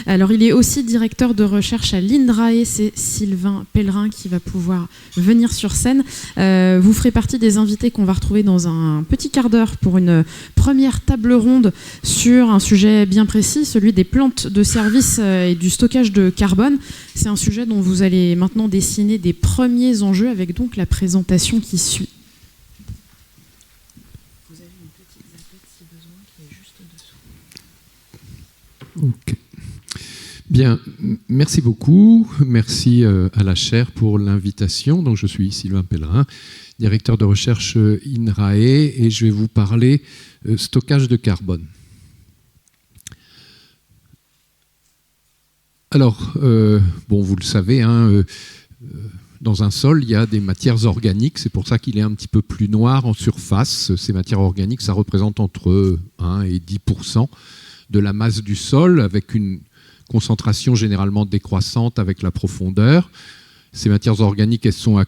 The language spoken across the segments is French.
Alors, il est aussi directeur de recherche à l'INRAE. C'est Sylvain Pellerin qui va pouvoir venir sur scène. Vous ferez partie des invités qu'on va retrouver dans un petit quart d'heure pour une première table ronde sur un sujet bien précis, celui des plantes de service et du stockage de carbone. C'est un sujet dont vous allez maintenant dessiner des premiers enjeux avec donc la présentation qui suit. Vous avez une petite zappette si besoin qui est juste dessous. Ok. Bien, merci beaucoup. Merci à la chaire pour l'invitation. Donc, je suis Sylvain Pellerin, directeur de recherche INRAE, et je vais vous parler stockage de carbone. Alors, bon, vous le savez, dans un sol, il y a des matières organiques. C'est pour ça qu'il est un petit peu plus noir en surface. Ces matières organiques, ça représente entre 1 et 10% de la masse du sol, avec une concentration généralement décroissante avec la profondeur. Ces matières organiques, elles sont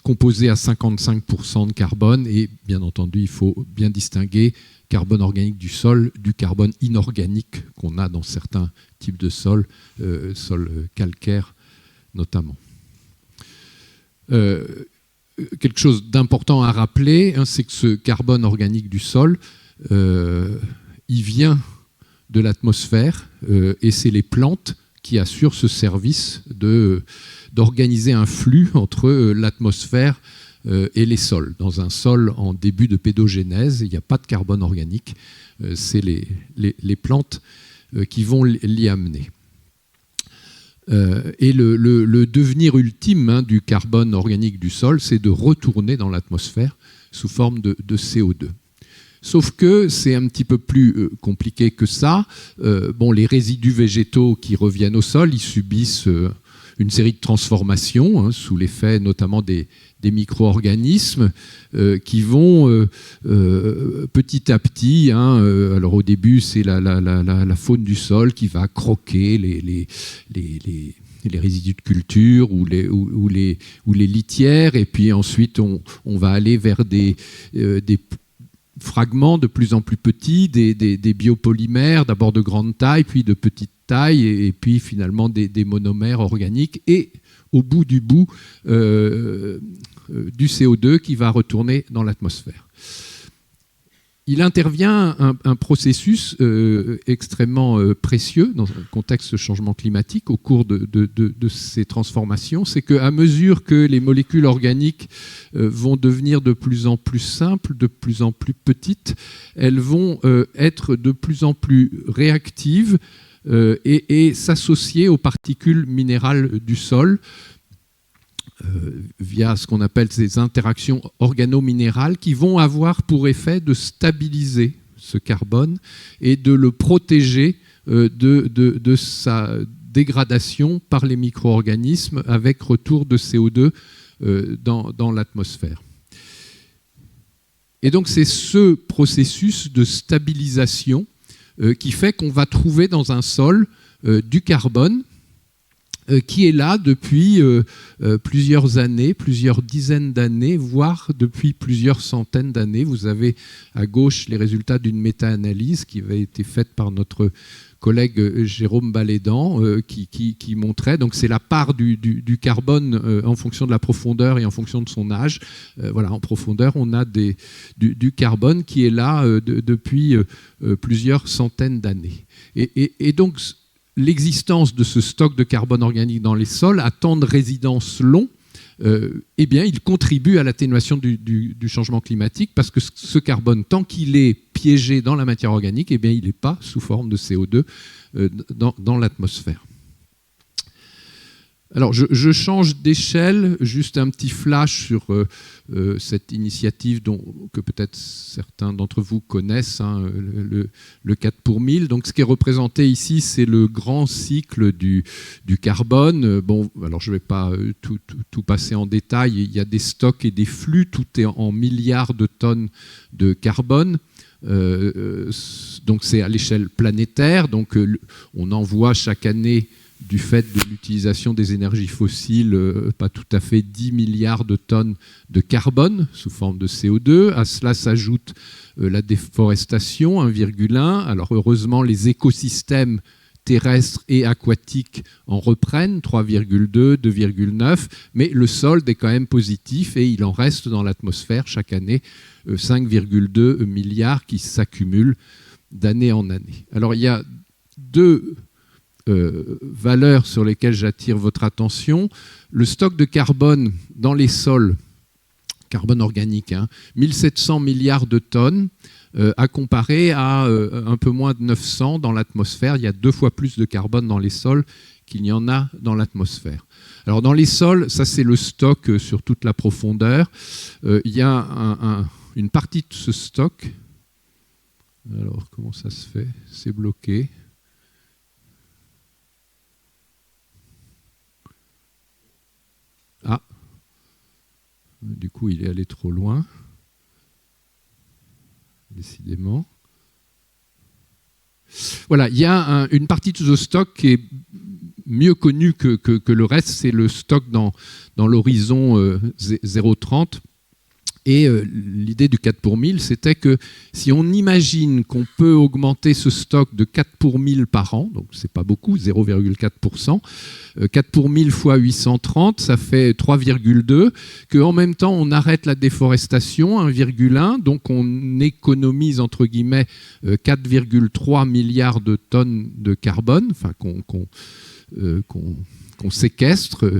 composées à 55% de carbone, et bien entendu, il faut bien distinguer carbone organique du sol du carbone inorganique qu'on a dans certains types de sols, sols calcaires notamment. Quelque chose d'important à rappeler, c'est que ce carbone organique du sol, il vient de l'atmosphère, et c'est les plantes qui assurent ce service d'organiser un flux entre l'atmosphère et les sols. Dans un sol en début de pédogénèse, il n'y a pas de carbone organique, c'est les plantes qui vont l'y amener. Et le devenir ultime du carbone organique du sol, c'est de retourner dans l'atmosphère sous forme de CO2. Sauf que c'est un petit peu plus compliqué que ça. Les résidus végétaux qui reviennent au sol, ils subissent une série de transformations, sous l'effet notamment des micro-organismes qui vont petit à petit, alors au début c'est la faune du sol qui va croquer les résidus de culture ou les litières, et puis ensuite on va aller vers des fragments de plus en plus petits, des biopolymères, d'abord de grande taille, puis de petite taille, et puis finalement des monomères organiques, et au bout du CO2 qui va retourner dans l'atmosphère. Il intervient un processus extrêmement précieux dans un contexte de changement climatique au cours de ces transformations. C'est qu'à mesure que les molécules organiques vont devenir de plus en plus simples, de plus en plus petites, elles vont être de plus en plus réactives et s'associer aux particules minérales du sol, via ce qu'on appelle ces interactions organo-minérales qui vont avoir pour effet de stabiliser ce carbone et de le protéger de sa dégradation par les micro-organismes avec retour de CO2 dans l'atmosphère. Et donc c'est ce processus de stabilisation qui fait qu'on va trouver dans un sol du carbone qui est là depuis plusieurs années, plusieurs dizaines d'années, voire depuis plusieurs centaines d'années. Vous avez à gauche les résultats d'une méta-analyse qui avait été faite par notre collègue Jérôme Balédan, qui montrait, donc c'est la part du carbone en fonction de la profondeur et en fonction de son âge. Voilà, en profondeur, on a du carbone qui est là depuis plusieurs centaines d'années. Et donc, l'existence de ce stock de carbone organique dans les sols à temps de résidence long, il contribue à l'atténuation du changement climatique, parce que ce carbone, tant qu'il est piégé dans la matière organique, il n'est pas sous forme de CO2 dans l'atmosphère. Alors, je change d'échelle, juste un petit flash sur cette initiative que peut-être certains d'entre vous connaissent, le 4 pour 1000. Donc, ce qui est représenté ici, c'est le grand cycle du carbone. Bon, alors je ne vais pas tout passer en détail. Il y a des stocks et des flux, tout est en milliards de tonnes de carbone. Donc, c'est à l'échelle planétaire. Donc, on envoie chaque année, du fait de l'utilisation des énergies fossiles, pas tout à fait 10 milliards de tonnes de carbone sous forme de CO2. À cela s'ajoute la déforestation, 1,1. Alors heureusement, les écosystèmes terrestres et aquatiques en reprennent, 3,2, 2,9, mais le solde est quand même positif et il en reste dans l'atmosphère chaque année 5,2 milliards qui s'accumulent d'année en année. Alors il y a deux valeurs sur lesquelles j'attire votre attention. Le stock de carbone dans les sols, carbone organique, 1700 milliards de tonnes, à comparer à un peu moins de 900 dans l'atmosphère. Il y a 2 fois plus de carbone dans les sols qu'il n'y en a dans l'atmosphère. Alors dans les sols, ça c'est le stock sur toute la profondeur. Il y a une partie de ce stock. Alors comment ça se fait? C'est bloqué. Ah, du coup il est allé trop loin. Décidément. Voilà, il y a une partie de ce stock qui est mieux connue que le reste, c'est le stock dans l'horizon 0,30. Et l'idée du 4 pour 1000, c'était que si on imagine qu'on peut augmenter ce stock de 4 pour 1000 par an, donc c'est pas beaucoup, 0,4%, 4 pour 1000 fois 830, ça fait 3,2, qu'en même temps on arrête la déforestation, 1,1, donc on économise entre guillemets 4,3 milliards de tonnes de carbone, enfin qu'on séquestre,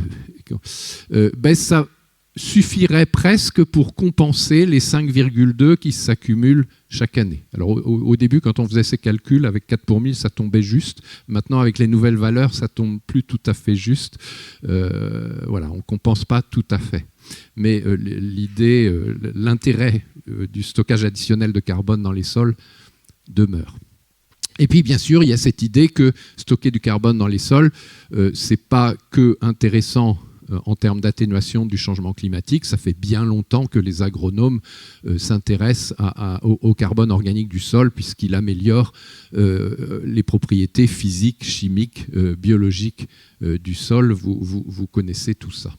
ça suffirait presque pour compenser les 5,2 qui s'accumulent chaque année. Alors au début, quand on faisait ces calculs, avec 4 pour 1000, ça tombait juste. Maintenant, avec les nouvelles valeurs, ça tombe plus tout à fait juste. Voilà, on ne compense pas tout à fait. Mais l'idée, l'intérêt du stockage additionnel de carbone dans les sols demeure. Et puis, bien sûr, il y a cette idée que stocker du carbone dans les sols, ce n'est pas que intéressant en termes d'atténuation du changement climatique. Ça fait bien longtemps que les agronomes s'intéressent au carbone organique du sol, puisqu'il améliore les propriétés physiques, chimiques, biologiques du sol. Vous connaissez tout ça.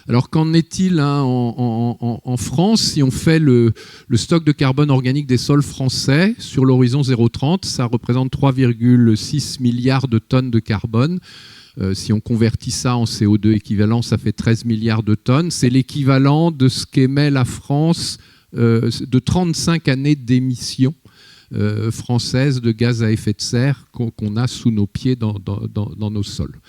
Alors qu'en est-il en France? Si on fait le stock de carbone organique des sols français sur l'horizon 0,30, ça représente 3,6 milliards de tonnes de carbone. Si on convertit ça en CO2 équivalent, ça fait 13 milliards de tonnes. C'est l'équivalent de ce qu'émet la France de 35 années d'émissions françaises de gaz à effet de serre qu'on a sous nos pieds dans nos sols.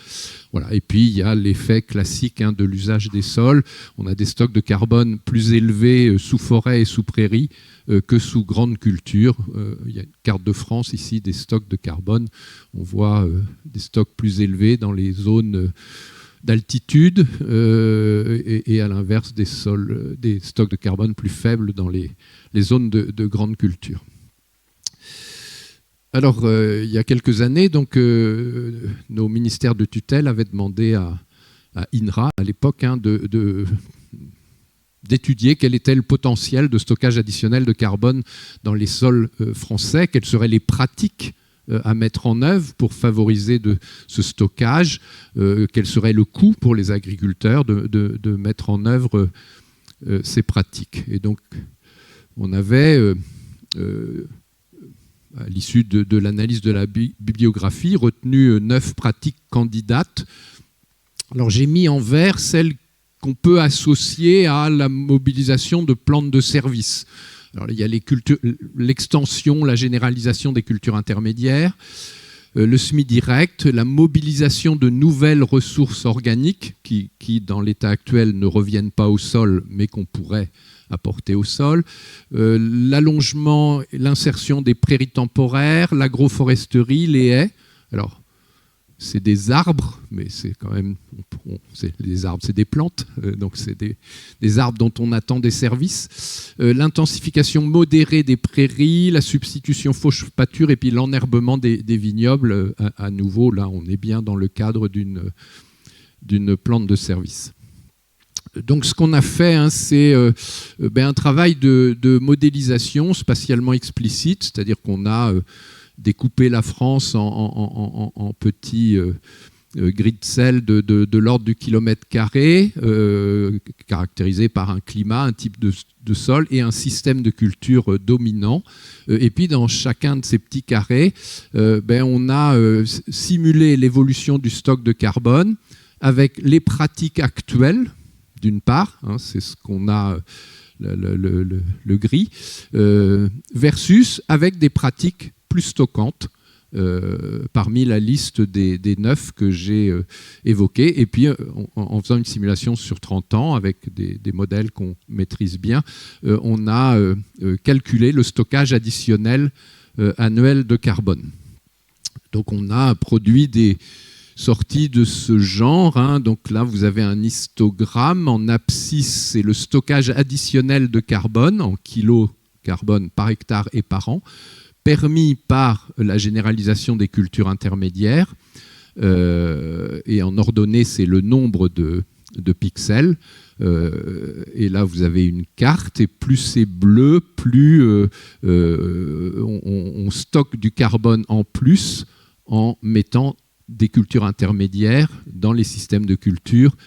Voilà. Et puis, il y a l'effet classique de l'usage des sols. On a des stocks de carbone plus élevés sous forêt et sous prairie que sous grande culture. Il y a une carte de France ici des stocks de carbone. On voit des stocks plus élevés dans les zones d'altitude et à l'inverse des stocks de carbone plus faibles dans les zones de grande culture. Alors, il y a quelques années, donc, nos ministères de tutelle avaient demandé à INRA, à l'époque, d'étudier quel était le potentiel de stockage additionnel de carbone dans les sols français, quelles seraient les pratiques à mettre en œuvre pour favoriser ce stockage, quel serait le coût pour les agriculteurs de mettre en œuvre ces pratiques. Et donc, on avait... à l'issue de l'analyse de la bibliographie, retenu 9 pratiques candidates. Alors j'ai mis en vert celles qu'on peut associer à la mobilisation de plantes de service. Alors, il y a l'extension, la généralisation des cultures intermédiaires, le semis direct, la mobilisation de nouvelles ressources organiques qui dans l'état actuel, ne reviennent pas au sol, mais qu'on pourrait apporté au sol, l'allongement et l'insertion des prairies temporaires, l'agroforesterie, les haies. Alors, c'est des arbres, mais c'est quand même... des arbres, c'est des plantes, donc c'est des arbres dont on attend des services. L'intensification modérée des prairies, la substitution fauche-pâture et puis l'enherbement des vignobles. À nouveau, là, on est bien dans le cadre d'une plante de service. Donc ce qu'on a fait, c'est un travail de modélisation spatialement explicite, c'est-à-dire qu'on a découpé la France en petits grid cell de l'ordre du kilomètre carré, caractérisé par un climat, un type de sol et un système de culture dominant. Et puis dans chacun de ces petits carrés, on a simulé l'évolution du stock de carbone avec les pratiques actuelles, d'une part, c'est ce qu'on a le gris, versus avec des pratiques plus stockantes, parmi la liste des 9 que j'ai évoqués. Et puis, en faisant une simulation sur 30 ans, avec des modèles qu'on maîtrise bien, on a calculé le stockage additionnel annuel de carbone. Donc, on a produit des sorties de ce genre. Donc là, vous avez un histogramme. En abscisse, c'est le stockage additionnel de carbone, en kilos carbone par hectare et par an, permis par la généralisation des cultures intermédiaires. Et en ordonnée, c'est le nombre de pixels. Et là, vous avez une carte, et plus c'est bleu, plus on stocke du carbone en plus en mettant des cultures intermédiaires dans les systèmes de culture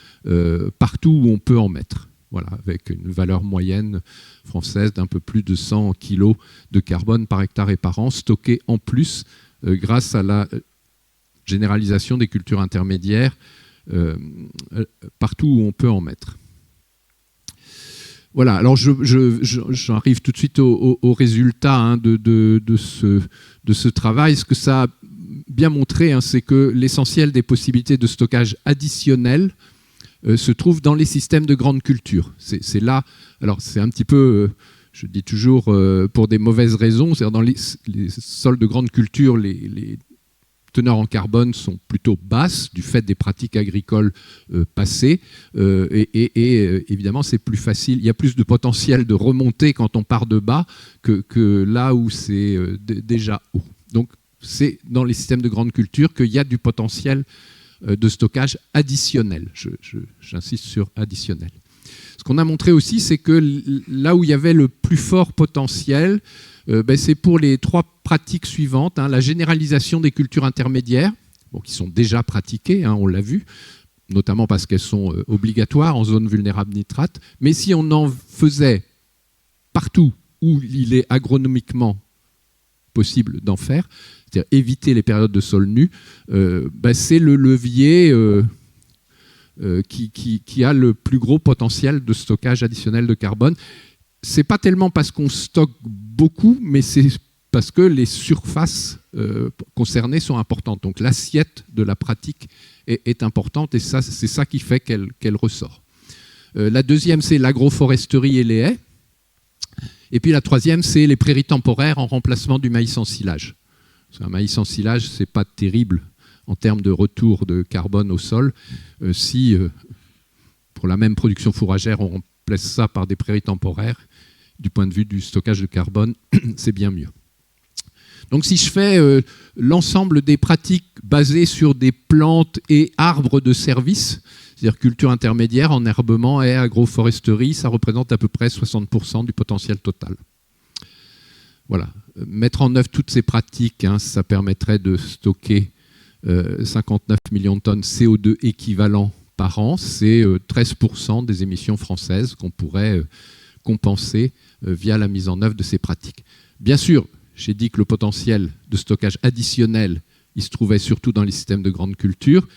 partout où on peut en mettre. Voilà, avec une valeur moyenne française d'un peu plus de 100 kg de carbone par hectare et par an, stocké en plus grâce à la généralisation des cultures intermédiaires partout où on peut en mettre. Voilà, alors j'arrive tout de suite au résultat de ce travail. Ce que ça a bien montré, c'est que l'essentiel des possibilités de stockage additionnel se trouve dans les systèmes de grande culture. C'est là, alors c'est un petit peu, je dis toujours pour des mauvaises raisons, c'est-à-dire dans les sols de grande culture, les teneurs en carbone sont plutôt basses du fait des pratiques agricoles passées et évidemment c'est plus facile, il y a plus de potentiel de remonter quand on part de bas que là où c'est déjà haut. Donc c'est dans les systèmes de grande culture qu'il y a du potentiel de stockage additionnel. J'insiste sur additionnel. Ce qu'on a montré aussi, c'est que là où il y avait le plus fort potentiel, c'est pour les 3 pratiques suivantes. La généralisation des cultures intermédiaires, qui sont déjà pratiquées, on l'a vu, notamment parce qu'elles sont obligatoires en zone vulnérable nitrate. Mais si on en faisait partout où il est agronomiquement possible d'en faire, c'est-à-dire éviter les périodes de sol nu, c'est le levier qui a le plus gros potentiel de stockage additionnel de carbone. Ce n'est pas tellement parce qu'on stocke beaucoup, mais c'est parce que les surfaces concernées sont importantes. Donc l'assiette de la pratique est importante et c'est ça qui fait qu'elle ressort. La deuxième, c'est l'agroforesterie et les haies. Et puis la troisième, c'est les prairies temporaires en remplacement du maïs en silage. Parce qu'un maïs en silage, ce n'est pas terrible en termes de retour de carbone au sol. Si, pour la même production fourragère, on remplace ça par des prairies temporaires, du point de vue du stockage de carbone, c'est bien mieux. Donc si je fais l'ensemble des pratiques basées sur des plantes et arbres de service, c'est-à-dire culture intermédiaire, enherbement et agroforesterie, ça représente à peu près 60% du potentiel total. Voilà. Mettre en œuvre toutes ces pratiques, ça permettrait de stocker 59 millions de tonnes CO2 équivalent par an. C'est 13% des émissions françaises qu'on pourrait compenser via la mise en œuvre de ces pratiques. Bien sûr, j'ai dit que le potentiel de stockage additionnel, il se trouvait surtout dans les systèmes de grande culture.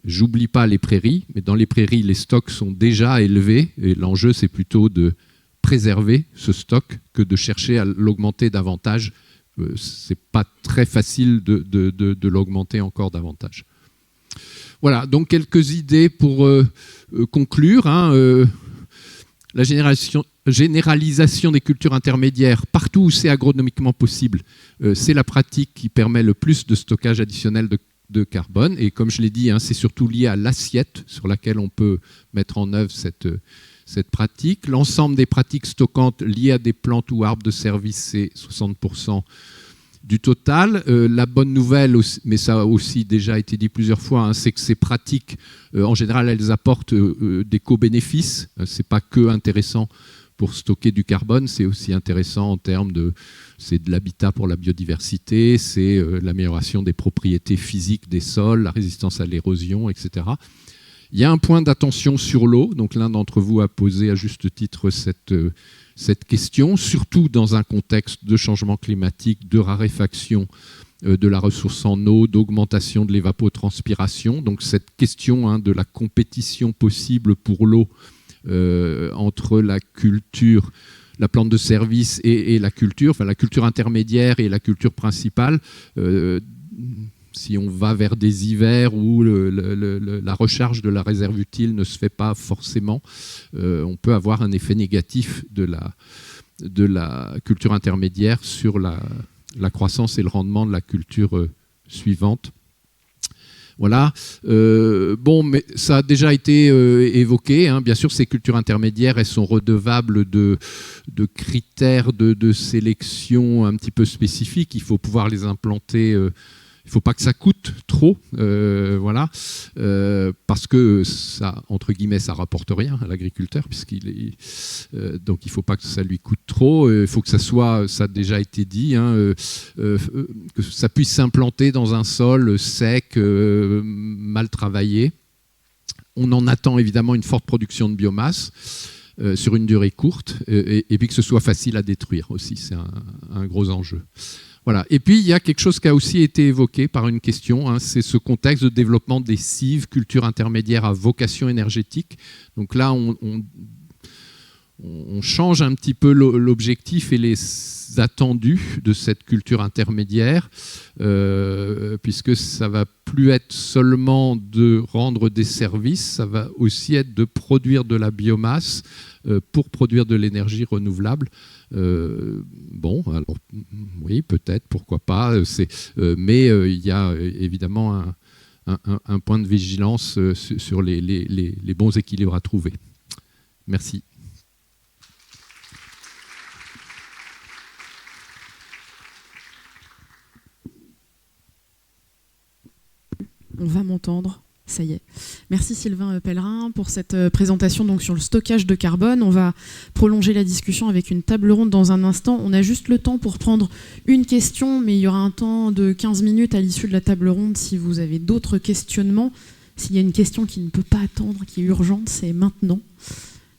J'oublie pas les prairies, mais dans les prairies, les stocks sont déjà élevés et l'enjeu, c'est plutôt de préserver ce stock que de chercher à l'augmenter davantage. C'est pas très facile de l'augmenter encore davantage. Voilà, donc quelques idées pour conclure. La généralisation des cultures intermédiaires, partout où c'est agronomiquement possible, c'est la pratique qui permet le plus de stockage additionnel de carbone. Et comme je l'ai dit, c'est surtout lié à l'assiette sur laquelle on peut mettre en œuvre cette pratique. L'ensemble des pratiques stockantes liées à des plantes ou arbres de service, c'est 60% du total. La bonne nouvelle, mais ça a aussi déjà été dit plusieurs fois, c'est que ces pratiques, en général, elles apportent des co-bénéfices. Ce n'est pas que intéressant pour stocker du carbone, c'est aussi intéressant en termes c'est de l'habitat pour la biodiversité, c'est l'amélioration des propriétés physiques des sols, la résistance à l'érosion, etc. Il y a un point d'attention sur l'eau, donc l'un d'entre vous a posé à juste titre cette question, surtout dans un contexte de changement climatique, de raréfaction de la ressource en eau, d'augmentation de l'évapotranspiration. Donc cette question de la compétition possible pour l'eau entre la culture, la plante de service et la culture, enfin la culture intermédiaire et la culture principale, si on va vers des hivers où la recharge de la réserve utile ne se fait pas forcément, on peut avoir un effet négatif de la culture intermédiaire sur la croissance et le rendement de la culture suivante. Voilà. Mais ça a déjà été évoqué. Bien sûr, ces cultures intermédiaires, elles sont redevables de critères de sélection un petit peu spécifiques. Il faut pouvoir les implanter. Il ne faut pas que ça coûte trop, voilà, parce que ça, entre guillemets, ça rapporte rien à l'agriculteur, donc il ne faut pas que ça lui coûte trop. Il faut que ça soit, ça a déjà été dit, que ça puisse s'implanter dans un sol sec, mal travaillé. On en attend évidemment une forte production de biomasse sur une durée courte, et puis que ce soit facile à détruire aussi, c'est un gros enjeu. Voilà. Et puis, il y a quelque chose qui a aussi été évoqué par une question, c'est ce contexte de développement des cives, cultures intermédiaires à vocation énergétique. Donc là, on change un petit peu l'objectif et les attendus de cette culture intermédiaire, puisque ça ne va plus être seulement de rendre des services, ça va aussi être de produire de la biomasse pour produire de l'énergie renouvelable. Alors oui, peut-être, pourquoi pas, mais il y a évidemment un point de vigilance sur les bons équilibres à trouver. Merci. On va m'entendre. Ça y est. Merci Sylvain Pellerin pour cette présentation donc, sur le stockage de carbone. On va prolonger la discussion avec une table ronde dans un instant. On a juste le temps pour prendre une question, mais il y aura un temps de 15 minutes à l'issue de la table ronde si vous avez d'autres questionnements. S'il y a une question qui ne peut pas attendre, qui est urgente, c'est maintenant.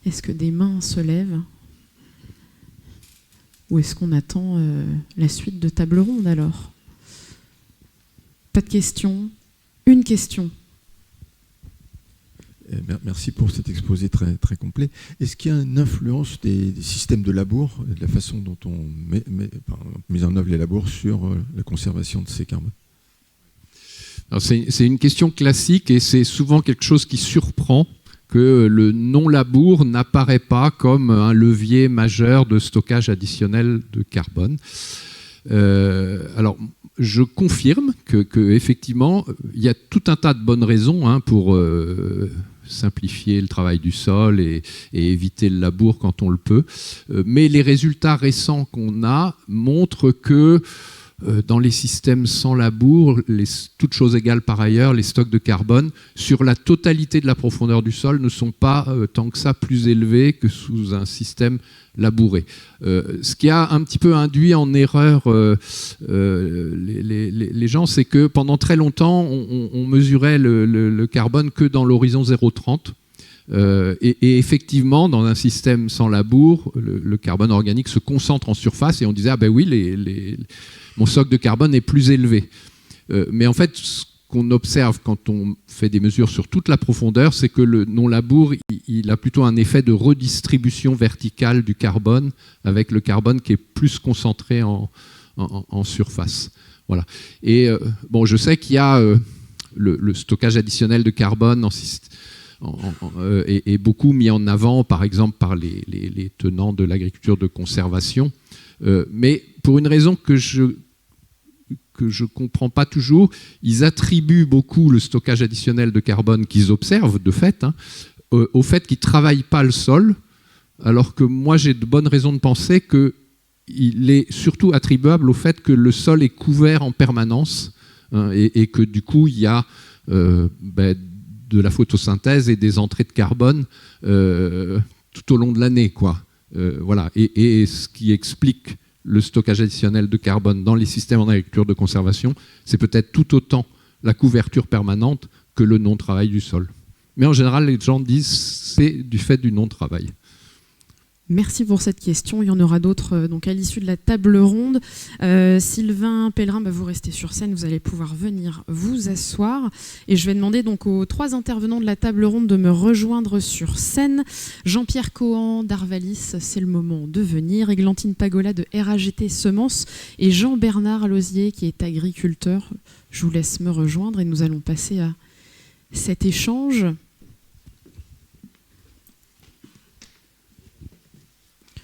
Est-ce que des mains se lèvent ? Ou est-ce qu'on attend la suite de table ronde alors ? Pas de questions ? Une question. Merci pour cet exposé très, très complet. Est-ce qu'il y a une influence des systèmes de labour, de la façon dont on met en œuvre les labours sur la conservation de ces carbones ? C'est une question classique et c'est souvent quelque chose qui surprend que le non-labour n'apparaît pas comme un levier majeur de stockage additionnel de carbone. Alors, je confirme que effectivement, il y a tout un tas de bonnes raisons pour simplifier le travail du sol et éviter le labour quand on le peut. Mais les résultats récents qu'on a montrent que dans les systèmes sans labour, toutes choses égales par ailleurs, les stocks de carbone sur la totalité de la profondeur du sol ne sont pas tant que ça plus élevés que sous un système labouré. Ce qui a un petit peu induit en erreur les gens, c'est que pendant très longtemps, on mesurait le carbone que dans l'horizon 0,30. Et effectivement, dans un système sans labour, le carbone organique se concentre en surface et on disait « Ah ben oui, mon stock de carbone est plus élevé ». Mais en fait, ce qu'on observe quand on fait des mesures sur toute la profondeur, c'est que le non-labour, il a plutôt un effet de redistribution verticale du carbone, avec le carbone qui est plus concentré en surface. Voilà. Et je sais qu'il y a le stockage additionnel de carbone est beaucoup mis en avant, par exemple, par les tenants de l'agriculture de conservation. Mais pour une raison que je ne comprends pas toujours, ils attribuent beaucoup le stockage additionnel de carbone qu'ils observent, de fait, au fait qu'ils ne travaillent pas le sol, alors que moi j'ai de bonnes raisons de penser qu'il est surtout attribuable au fait que le sol est couvert en permanence et que du coup il y a de la photosynthèse et des entrées de carbone tout au long de l'année, quoi. Voilà. Et ce qui explique le stockage additionnel de carbone dans les systèmes en agriculture de conservation, c'est peut-être tout autant la couverture permanente que le non-travail du sol. Mais en général, les gens disent c'est du fait du non-travail. Merci pour cette question. Il y en aura d'autres donc à l'issue de la table ronde. Sylvain Pellerin, vous restez sur scène, vous allez pouvoir venir vous asseoir. Et je vais demander donc aux 3 intervenants de la table ronde de me rejoindre sur scène. Jean-Pierre Cohan d'Arvalis, c'est le moment de venir. Églantine Pagola de RAGT Semences et Jean-Bernard Lozier qui est agriculteur. Je vous laisse me rejoindre et nous allons passer à cet échange.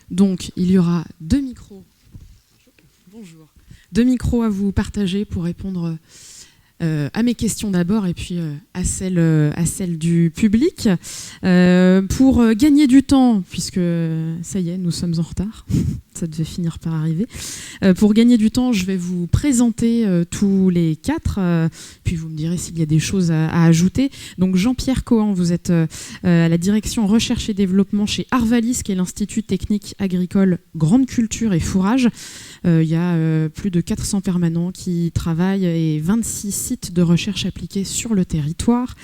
Donc, il y aura 2 micros. Bonjour. 2 micros à vous partager pour répondre à mes questions d'abord et puis à celle du public. Pour gagner du temps, puisque ça y est, nous sommes en retard, ça devait finir par arriver. Pour gagner du temps, je vais vous présenter tous les 4, puis vous me direz s'il y a des choses à ajouter. Donc Jean-Pierre Cohan, vous êtes à la direction recherche et développement chez Arvalis, qui est l'Institut technique agricole Grande Culture et Fourrage. Il y a plus de 400 permanents qui travaillent et 26 sites de recherche appliqués sur le territoire.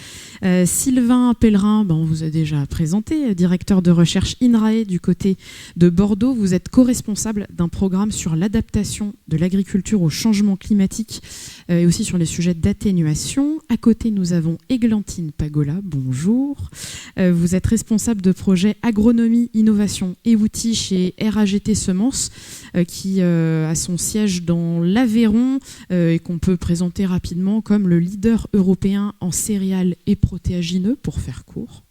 Sylvain Pellerin, on vous a déjà présenté, directeur de recherche INRAE du côté de Bordeaux. Vous êtes co-responsable d'un programme sur l'adaptation de l'agriculture au changement climatique et aussi sur les sujets d'atténuation. À côté, nous avons Églantine Pagola, bonjour. Vous êtes responsable de projet agronomie, innovation et outils chez RAGT Semences, qui a son siège dans l'Aveyron et qu'on peut présenter rapidement comme le leader européen en céréales et protéagineux, pour faire court.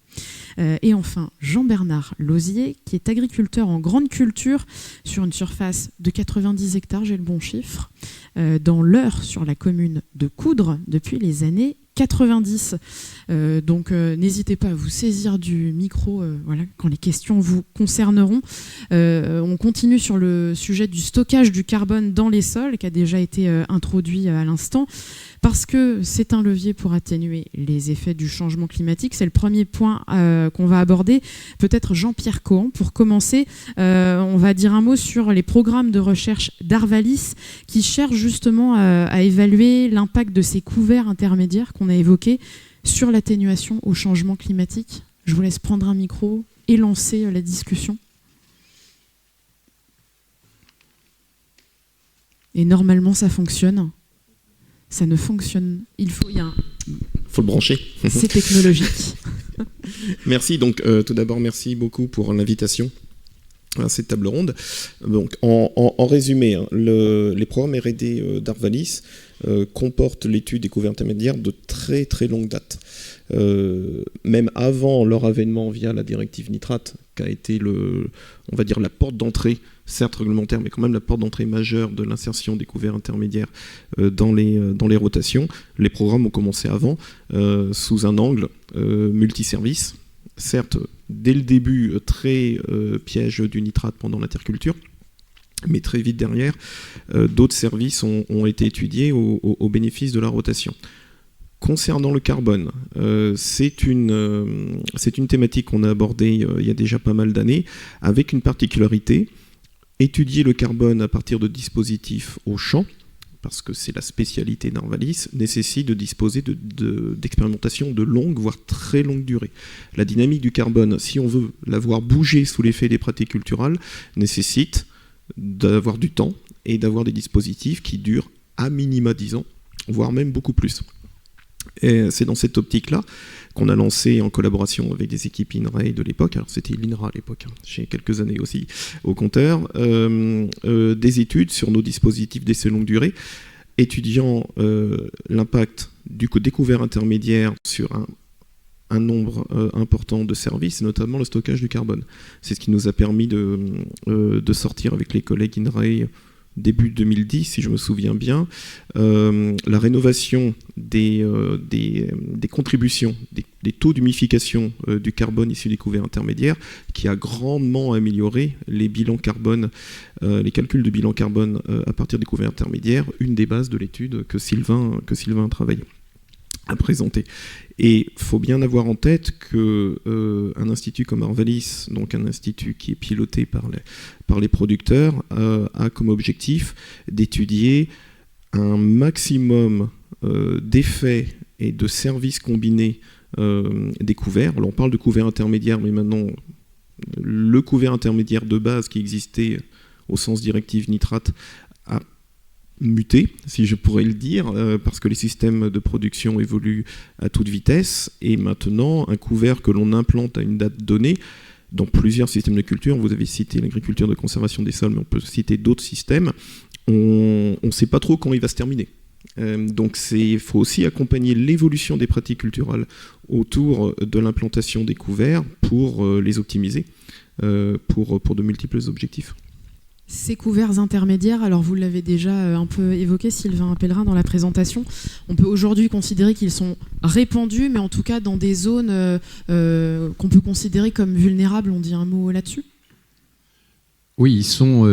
Et enfin, Jean-Bernard Lozier, qui est agriculteur en grande culture sur une surface de 90 hectares, j'ai le bon chiffre, dans l'Eure, sur la commune de Coudres, depuis les années 90. Donc n'hésitez pas à vous saisir du micro quand les questions vous concerneront. On continue sur le sujet du stockage du carbone dans les sols, qui a déjà été introduit à l'instant, parce que c'est un levier pour atténuer les effets du changement climatique. C'est le premier point qu'on va aborder. Peut-être Jean-Pierre Cohan, pour commencer, on va dire un mot sur les programmes de recherche d'Arvalis qui cherchent justement à évaluer l'impact de ces couverts intermédiaires qu'on a évoqués sur l'atténuation au changement climatique. Je vous laisse prendre un micro et lancer la discussion. Et normalement, ça fonctionne. Ça ne fonctionne. Il faut le brancher. C'est technologique. Merci. Donc, tout d'abord, merci beaucoup pour l'invitation à cette table ronde. Donc, en résumé, les programmes R&D d'Arvalis comportent l'étude des couverts intermédiaires de très très longue date. Même avant leur avènement via la directive nitrate, qui a été on va dire la porte d'entrée, certes réglementaire, mais quand même la porte d'entrée majeure de l'insertion des couverts intermédiaires dans les rotations. Les programmes ont commencé avant, sous un angle multiservice, certes dès le début très piège du nitrate pendant l'interculture, mais très vite derrière, d'autres services ont été étudiés au bénéfice de la rotation. Concernant le carbone, c'est une thématique qu'on a abordée il y a déjà pas mal d'années, avec une particularité: étudier le carbone à partir de dispositifs au champ, parce que c'est la spécialité d'Arvalis, nécessite de disposer d'expérimentations de longue, voire très longue durée. La dynamique du carbone, si on veut la voir bouger sous l'effet des pratiques culturales, nécessite d'avoir du temps et d'avoir des dispositifs qui durent à minima 10 ans, voire même beaucoup plus. Et c'est dans cette optique-là qu'on a lancé, en collaboration avec des équipes INRAE de l'époque, alors c'était l'INRA à l'époque, j'ai quelques années aussi au compteur, des études sur nos dispositifs d'essai longue durée, étudiant l'impact des couverts intermédiaires sur un nombre important de services, notamment le stockage du carbone. C'est ce qui nous a permis de sortir avec les collègues INRAE début 2010, si je me souviens bien, la rénovation des contributions, des taux d'humification du carbone issu des couverts intermédiaires, qui a grandement amélioré les bilans carbone, les calculs de bilan carbone à partir des couverts intermédiaires, une des bases de l'étude que Sylvain a travaillé. à présenter. Et il faut bien avoir en tête qu'un institut comme Arvalis, donc un institut qui est piloté par les producteurs, a comme objectif d'étudier un maximum d'effets et de services combinés des couverts. Alors on parle de couverts intermédiaires, mais maintenant le couvert intermédiaire de base qui existait au sens directive nitrate a muté, si je pourrais le dire, parce que les systèmes de production évoluent à toute vitesse, et maintenant un couvert que l'on implante à une date donnée dans plusieurs systèmes de culture, vous avez cité l'agriculture de conservation des sols, mais on peut citer d'autres systèmes, on ne sait pas trop quand il va se terminer. Donc il faut aussi accompagner l'évolution des pratiques culturelles autour de l'implantation des couverts pour les optimiser pour de multiples objectifs. Ces couverts intermédiaires, alors vous l'avez déjà un peu évoqué, Sylvain Pellerin, dans la présentation, on peut aujourd'hui considérer qu'ils sont répandus, mais en tout cas dans des zones qu'on peut considérer comme vulnérables. On dit un mot là-dessus ? Oui, ils sont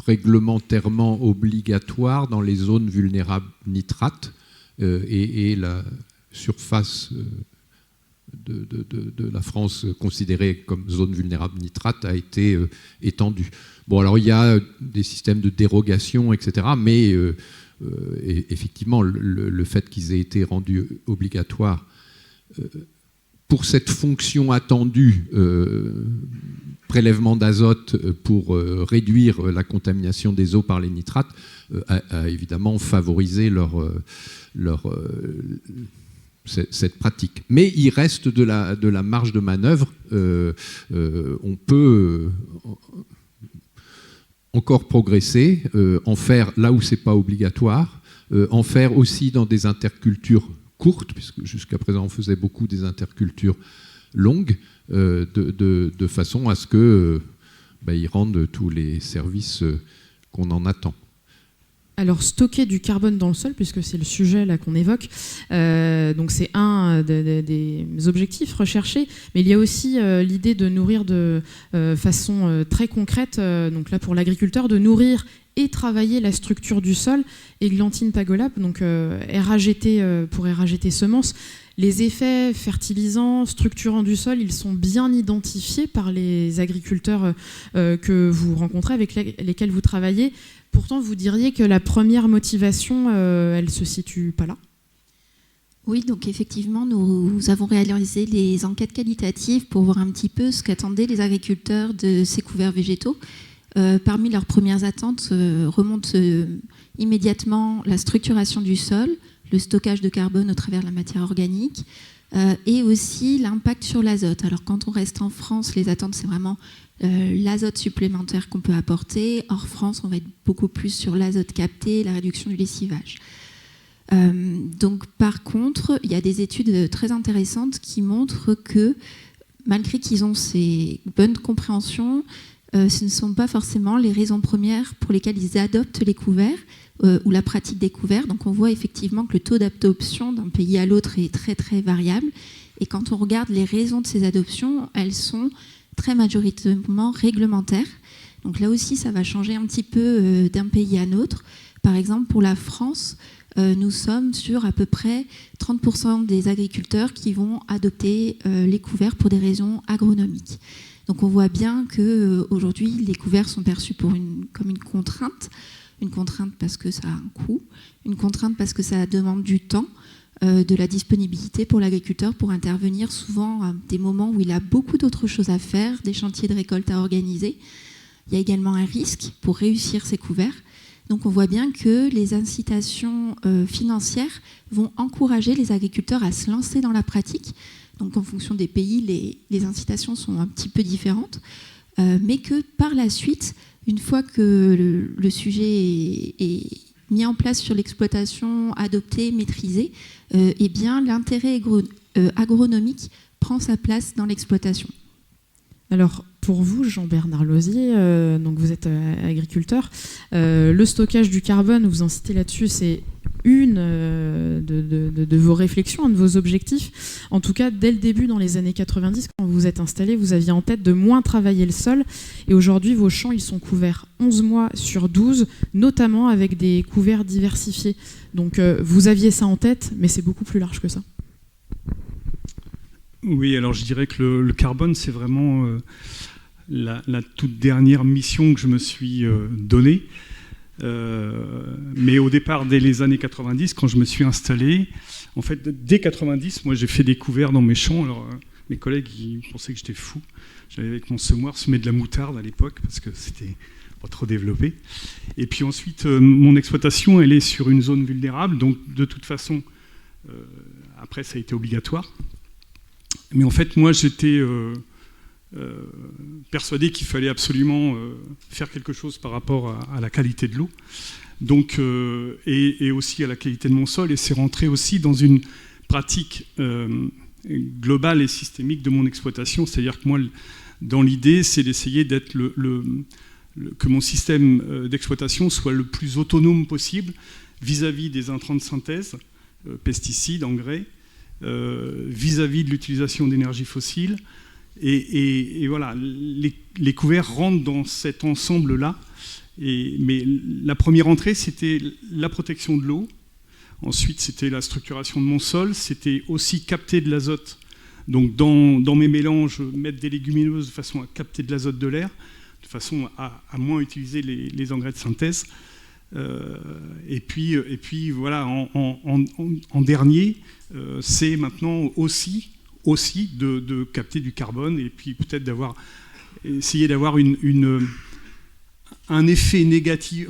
réglementairement obligatoires dans les zones vulnérables nitrates et la surface de la France considérée comme zone vulnérable nitrate a été étendue. Bon, alors il y a des systèmes de dérogation, etc., mais effectivement, le fait qu'ils aient été rendus obligatoires pour cette fonction attendue, prélèvement d'azote pour réduire la contamination des eaux par les nitrates, a évidemment favorisé cette pratique. Mais il reste de la marge de manœuvre. On peut encore progresser, en faire là où ce n'est pas obligatoire, en faire aussi dans des intercultures courtes, puisque jusqu'à présent on faisait beaucoup des intercultures longues, de façon à ce qu'ils rendent tous les services qu'on en attend. Alors, stocker du carbone dans le sol, puisque c'est le sujet là qu'on évoque, donc c'est un des objectifs recherchés, mais il y a aussi l'idée de nourrir de façon très concrète, donc là pour l'agriculteur, de nourrir et travailler la structure du sol. Églantine Pagolap, donc RAGT pour RAGT semences, les effets fertilisants, structurants du sol, ils sont bien identifiés par les agriculteurs que vous rencontrez, avec lesquels vous travaillez. Pourtant, vous diriez que la première motivation, elle ne se situe pas là ? Oui, donc effectivement, nous avons réalisé les enquêtes qualitatives pour voir un petit peu ce qu'attendaient les agriculteurs de ces couverts végétaux. Parmi leurs premières attentes remonte immédiatement la structuration du sol, le stockage de carbone au travers de la matière organique, et aussi l'impact sur l'azote. Alors quand on reste en France, les attentes, c'est vraiment l'azote supplémentaire qu'on peut apporter. Hors France, on va être beaucoup plus sur l'azote capté, la réduction du lessivage. Donc par contre, il y a des études très intéressantes qui montrent que malgré qu'ils ont ces bonnes compréhensions, ce ne sont pas forcément les raisons premières pour lesquelles ils adoptent les couverts ou la pratique des couverts. Donc on voit effectivement que le taux d'adoption d'un pays à l'autre est très très variable. Et quand on regarde les raisons de ces adoptions, elles sont très majoritairement réglementaires. Donc là aussi, ça va changer un petit peu d'un pays à l'autre. Par exemple, pour la France, nous sommes sur à peu près 30% des agriculteurs qui vont adopter les couverts pour des raisons agronomiques. Donc on voit bien qu'aujourd'hui, les couverts sont perçus comme une contrainte. Une contrainte parce que ça a un coût, une contrainte parce que ça demande du temps, de la disponibilité pour l'agriculteur pour intervenir souvent à des moments où il a beaucoup d'autres choses à faire, des chantiers de récolte à organiser. Il y a également un risque pour réussir ces couverts. Donc on voit bien que les incitations financières vont encourager les agriculteurs à se lancer dans la pratique. Donc en fonction des pays, les incitations sont un petit peu différentes, mais que par la suite, une fois que le sujet est mis en place sur l'exploitation, adopté, maîtrisé, eh bien l'intérêt agronomique prend sa place dans l'exploitation. Alors, pour vous, Jean-Bernard Lozier, donc vous êtes agriculteur, le stockage du carbone, vous incitez là-dessus, c'est une de vos réflexions, un de vos objectifs. En tout cas, dès le début, dans les années 90, quand vous vous êtes installé, vous aviez en tête de moins travailler le sol. Et aujourd'hui, vos champs, ils sont couverts 11 mois sur 12, notamment avec des couverts diversifiés. Donc, vous aviez ça en tête, mais c'est beaucoup plus large que ça. Oui, alors je dirais que le carbone, c'est vraiment la toute dernière mission que je me suis donnée. Mais au départ, dès les années 90, quand je me suis installé, en fait, dès 90, moi j'ai fait des couverts dans mes champs. Alors mes collègues ils pensaient que j'étais fou. J'allais avec mon semoir semer de la moutarde à l'époque parce que c'était pas trop développé. Et puis ensuite, mon exploitation, elle est sur une zone vulnérable, donc de toute façon, après ça a été obligatoire. Mais en fait, moi j'étais persuadé qu'il fallait absolument faire quelque chose par rapport à la qualité de l'eau, donc, et aussi à la qualité de mon sol, et c'est rentré aussi dans une pratique globale et systémique de mon exploitation, c'est-à-dire que moi, dans l'idée, c'est d'essayer d'être que mon système d'exploitation soit le plus autonome possible vis-à-vis des intrants de synthèse, pesticides, engrais, vis-à-vis de l'utilisation d'énergie fossile. Et voilà, les couverts rentrent dans cet ensemble-là. Mais la première entrée, c'était la protection de l'eau. Ensuite, c'était la structuration de mon sol. C'était aussi capter de l'azote. Donc, dans mes mélanges, mettre des légumineuses de façon à capter de l'azote de l'air, de façon à moins utiliser les engrais de synthèse. Et puis voilà, en dernier, c'est maintenant aussi de capter du carbone et puis peut-être essayer d'avoir un effet négatif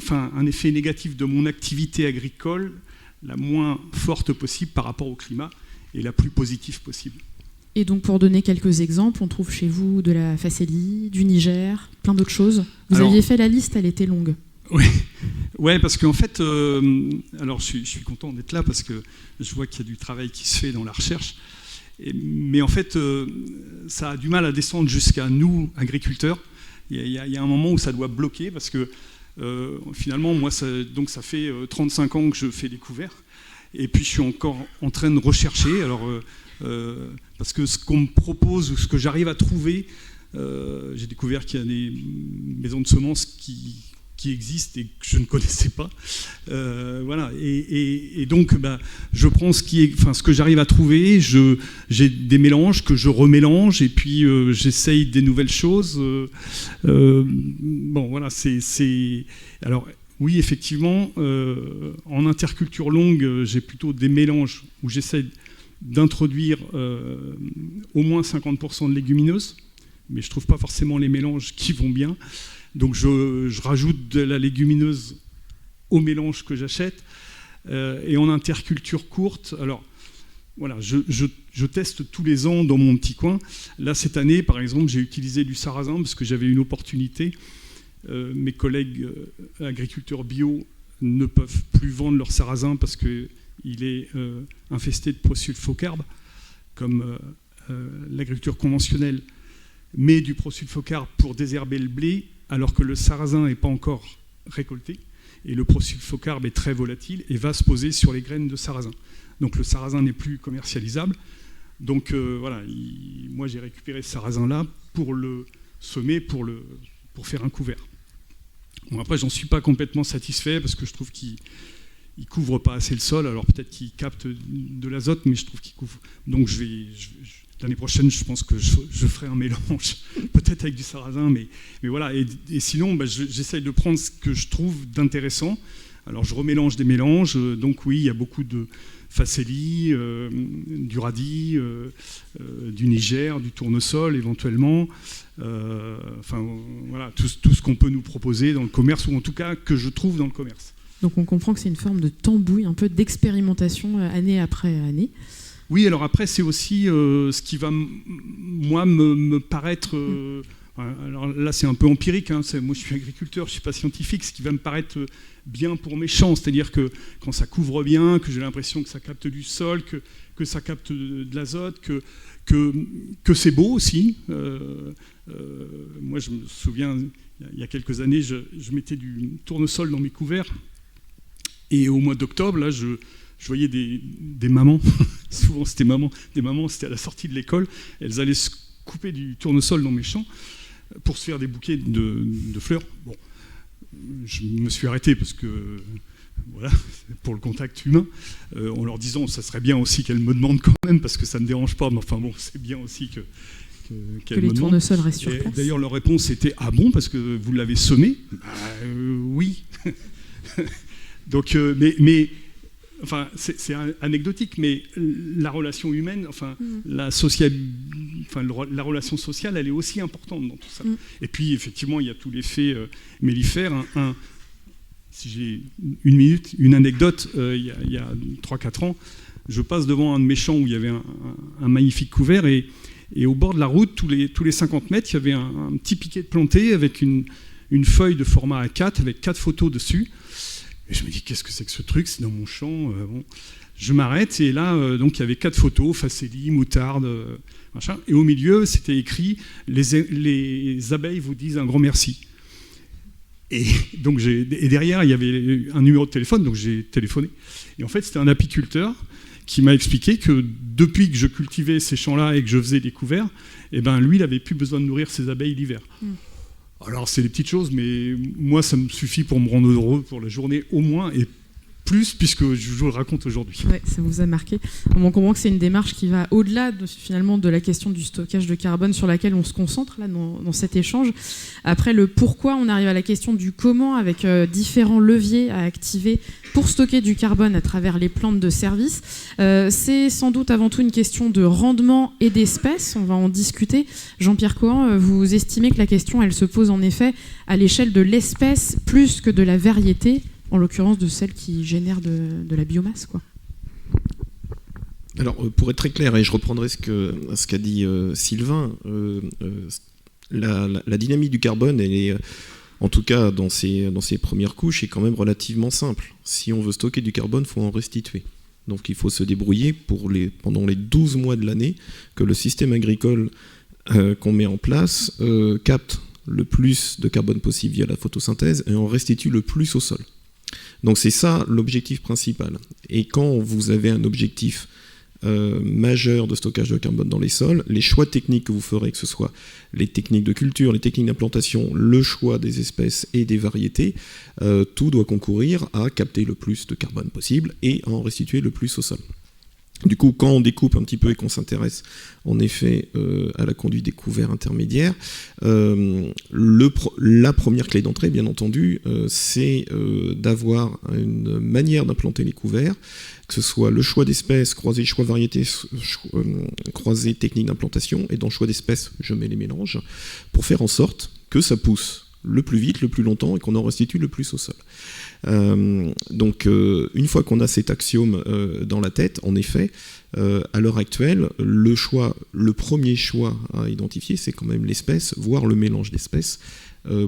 de mon activité agricole la moins forte possible par rapport au climat et la plus positive possible. Et donc pour donner quelques exemples, on trouve chez vous de la facélie, du Niger, plein d'autres choses. Vous aviez fait la liste, elle était longue. Oui, ouais, parce qu'en fait, alors je suis content d'être là parce que je vois qu'il y a du travail qui se fait dans la recherche. Mais en fait, ça a du mal à descendre jusqu'à nous, agriculteurs. Il y a un moment où ça doit bloquer parce que finalement, moi, ça fait 35 ans que je fais des couverts. Et puis, je suis encore en train de rechercher. Alors, parce que ce qu'on me propose ou ce que j'arrive à trouver, j'ai découvert qu'il y a des maisons de semences qui existent et que je ne connaissais pas. Voilà. Et donc, je prends ce que j'arrive à trouver, j'ai des mélanges que je remélange et puis j'essaye des nouvelles choses. Bon, voilà, Alors, oui, effectivement, en interculture longue, j'ai plutôt des mélanges où j'essaie d'introduire au moins 50% de légumineuses, mais je ne trouve pas forcément les mélanges qui vont bien. Donc je rajoute de la légumineuse au mélange que j'achète. Et en interculture courte, alors voilà, je teste tous les ans dans mon petit coin. Là, cette année, par exemple, j'ai utilisé du sarrasin parce que j'avais une opportunité. Mes collègues agriculteurs bio ne peuvent plus vendre leur sarrasin parce qu'il est infesté de prosulfocarbe, comme l'agriculture conventionnelle met du prosulfocarbe pour désherber le blé, alors que le sarrasin n'est pas encore récolté, et le prosulfocarbe est très volatile et va se poser sur les graines de sarrasin. Donc le sarrasin n'est plus commercialisable. Donc voilà, moi j'ai récupéré ce sarrasin-là pour le semer, pour faire un couvert. Bon, après, j'en suis pas complètement satisfait parce que je trouve qu'il couvre pas assez le sol. Alors peut-être qu'il capte de l'azote, mais je trouve qu'il couvre. Donc l'année prochaine, je pense que je ferai un mélange, peut-être avec du sarrasin, mais voilà. Et sinon, j'essaye de prendre ce que je trouve d'intéressant. Alors, je remélange des mélanges. Donc, oui, il y a beaucoup de facélie, du radis, du Niger, du tournesol, éventuellement. Enfin, voilà, tout ce qu'on peut nous proposer dans le commerce, ou en tout cas que je trouve dans le commerce. Donc, on comprend que c'est une forme de tambouille, un peu d'expérimentation année après année. Oui, alors après, c'est aussi ce qui va, moi, me paraître... alors là, c'est un peu empirique. Hein, moi, je suis agriculteur, je ne suis pas scientifique. Ce qui va me paraître bien pour mes champs, c'est-à-dire que quand ça couvre bien, que j'ai l'impression que ça capte du sol, que ça capte de l'azote, que c'est beau aussi. Moi, je me souviens, il y a quelques années, je mettais du tournesol dans mes couverts. Et au mois d'octobre, là, je voyais des mamans, souvent c'était des mamans, c'était à la sortie de l'école, elles allaient se couper du tournesol dans mes champs pour se faire des bouquets de fleurs. Bon, je me suis arrêté parce que, voilà, pour le contact humain, en leur disant ça serait bien aussi qu'elles me demandent quand même, parce que ça ne me dérange pas, mais enfin bon, c'est bien aussi que les tournesols restent sur place. D'ailleurs, leur réponse était « Ah bon, parce que vous l'avez semé ?» Oui. Donc, mais enfin, c'est anecdotique, mais la relation humaine, enfin, la relation sociale, elle est aussi importante dans tout ça. Et puis, effectivement, il y a tout l'effet mellifère. Si j'ai une minute, une anecdote, il y a 3-4 ans, je passe devant un de mes champs où il y avait un magnifique couvert, et au bord de la route, tous les 50 mètres, il y avait un petit piquet de planté avec une feuille de format A4 avec 4 photos dessus. Et je me dis, qu'est-ce que c'est que ce truc? C'est dans mon champ. Bon. Je m'arrête, et là, donc, il y avait 4 photos, facélie, moutarde, machin. Et au milieu, c'était écrit « Les abeilles vous disent un grand merci ». Et derrière, il y avait un numéro de téléphone, donc j'ai téléphoné. Et en fait, c'était un apiculteur qui m'a expliqué que depuis que je cultivais ces champs-là et que je faisais des couverts, eh ben, lui, il n'avait plus besoin de nourrir ses abeilles l'hiver. Alors, c'est des petites choses, mais moi, ça me suffit pour me rendre heureux pour la journée, au moins, et plus, puisque je vous le raconte aujourd'hui. Ouais, ça vous a marqué. On comprend que c'est une démarche qui va au-delà finalement de la question du stockage de carbone sur laquelle on se concentre là, dans cet échange. Après le pourquoi, on arrive à la question du comment, avec différents leviers à activer pour stocker du carbone à travers les plantes de service. C'est sans doute avant tout une question de rendement et d'espèces. On va en discuter. Jean-Pierre Cohan, vous estimez que la question, elle se pose en effet à l'échelle de l'espèce plus que de la variété, en l'occurrence de celle qui génère de la biomasse, quoi. Alors, pour être très clair, et je reprendrai ce qu'a dit Sylvain, la dynamique du carbone, elle est, en tout cas dans ses premières couches, est quand même relativement simple. Si on veut stocker du carbone, il faut en restituer. Donc il faut se débrouiller pendant les 12 mois de l'année que le système agricole qu'on met en place capte le plus de carbone possible via la photosynthèse et en restitue le plus au sol. Donc c'est ça l'objectif principal. Et quand vous avez un objectif majeur de stockage de carbone dans les sols, les choix techniques que vous ferez, que ce soit les techniques de culture, les techniques d'implantation, le choix des espèces et des variétés, tout doit concourir à capter le plus de carbone possible et à en restituer le plus au sol. Du coup, quand on découpe un petit peu et qu'on s'intéresse en effet à la conduite des couverts intermédiaires, la première clé d'entrée, bien entendu, c'est d'avoir une manière d'implanter les couverts, que ce soit le choix d'espèces, croisé choix variétés, croisé technique d'implantation, et dans le choix d'espèces, je mets les mélanges, pour faire en sorte que ça pousse le plus vite, le plus longtemps, et qu'on en restitue le plus au sol. Donc une fois qu'on a cet axiome dans la tête, en effet, à l'heure actuelle, le premier choix à identifier, c'est quand même l'espèce, voire le mélange d'espèces,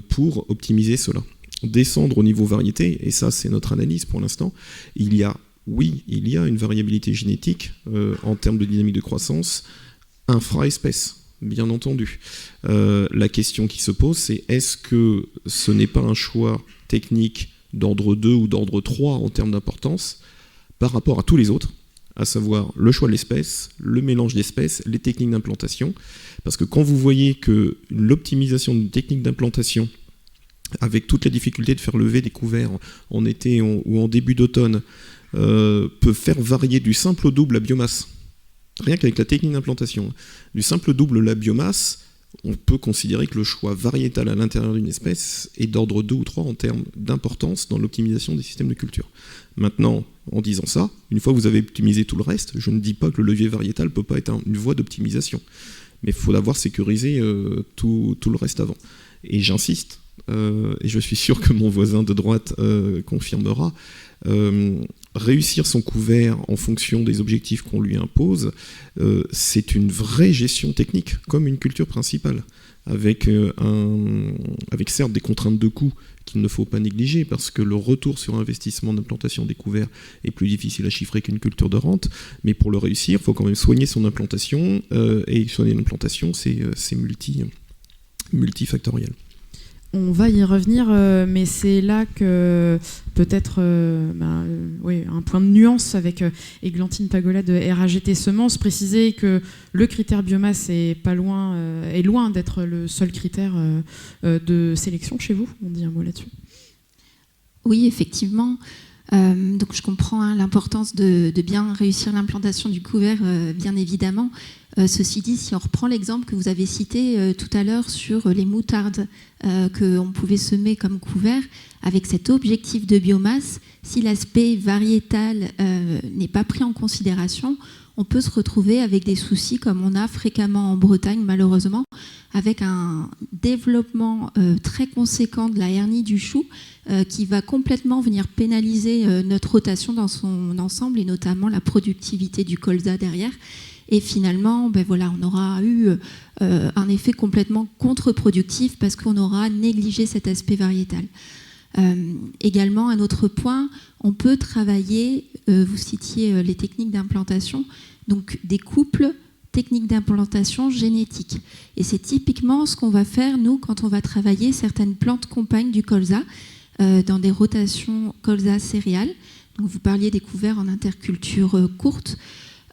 pour optimiser cela. Descendre au niveau variété, et ça c'est notre analyse pour l'instant, il y a une variabilité génétique en termes de dynamique de croissance infra-espèce. Bien entendu. La question qui se pose, c'est est-ce que ce n'est pas un choix technique d'ordre 2 ou d'ordre 3 en termes d'importance par rapport à tous les autres, à savoir le choix de l'espèce, le mélange d'espèces, les techniques d'implantation. Parce que quand vous voyez que l'optimisation d'une technique d'implantation, avec toute la difficulté de faire lever des couverts en été ou en début d'automne, peut faire varier du simple au double la biomasse, rien qu'avec la technique d'implantation, du simple double la biomasse, on peut considérer que le choix variétal à l'intérieur d'une espèce est d'ordre 2 ou 3 en termes d'importance dans l'optimisation des systèmes de culture. Maintenant, en disant ça, une fois que vous avez optimisé tout le reste, je ne dis pas que le levier variétal ne peut pas être une voie d'optimisation, mais il faut d'avoir sécurisé tout le reste avant. Et j'insiste, et je suis sûr que mon voisin de droite confirmera, réussir son couvert en fonction des objectifs qu'on lui impose, c'est une vraie gestion technique, comme une culture principale, avec certes des contraintes de coût qu'il ne faut pas négliger, parce que le retour sur investissement d'implantation des couverts est plus difficile à chiffrer qu'une culture de rente, mais pour le réussir, il faut quand même soigner son implantation, et soigner l'implantation, c'est multifactoriel. On va y revenir, mais c'est là que peut-être un point de nuance avec Églantine Pagola de RAGT Semences, préciser que le critère biomasse est loin d'être le seul critère de sélection chez vous. On dit un mot là-dessus. Oui, effectivement. Donc je comprends l'importance de bien réussir l'implantation du couvert, bien évidemment. Ceci dit, si on reprend l'exemple que vous avez cité tout à l'heure sur les moutardes qu'on pouvait semer comme couvert, avec cet objectif de biomasse, si l'aspect variétal n'est pas pris en considération, on peut se retrouver avec des soucis comme on a fréquemment en Bretagne, malheureusement, avec un développement très conséquent de la hernie du chou qui va complètement venir pénaliser notre rotation dans son ensemble et notamment la productivité du colza derrière. Et finalement, on aura eu un effet complètement contre-productif parce qu'on aura négligé cet aspect variétal. Également, un autre point, on peut travailler, vous citiez les techniques d'implantation, donc des couples techniques d'implantation génétique. Et c'est typiquement ce qu'on va faire, nous, quand on va travailler certaines plantes compagnes du colza dans des rotations colza céréales. Donc, vous parliez des couverts en interculture courte.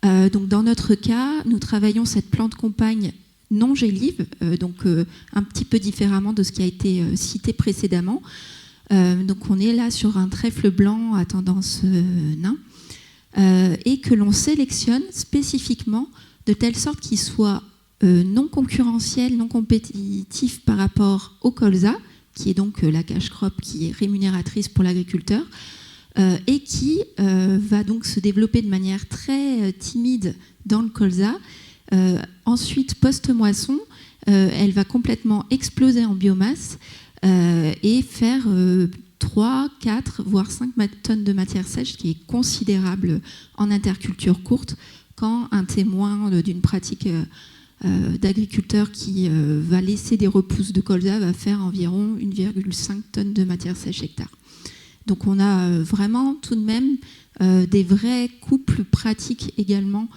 Donc dans notre cas, nous travaillons cette plante compagne non gélive, un petit peu différemment de ce qui a été cité précédemment. Donc on est là sur un trèfle blanc à tendance nain et que l'on sélectionne spécifiquement de telle sorte qu'il soit non concurrentiel, non compétitif par rapport au colza, qui est donc la cash crop qui est rémunératrice pour l'agriculteur, et qui va donc se développer de manière très timide dans le colza. Ensuite, post-moisson, elle va complètement exploser en biomasse et faire 3, 4, voire 5 tonnes de matière sèche, ce qui est considérable en interculture courte, quand un témoin d'une pratique d'agriculteur qui va laisser des repousses de colza va faire environ 1,5 tonnes de matière sèche hectare. Donc on a vraiment tout de même des vrais couples pratiques également,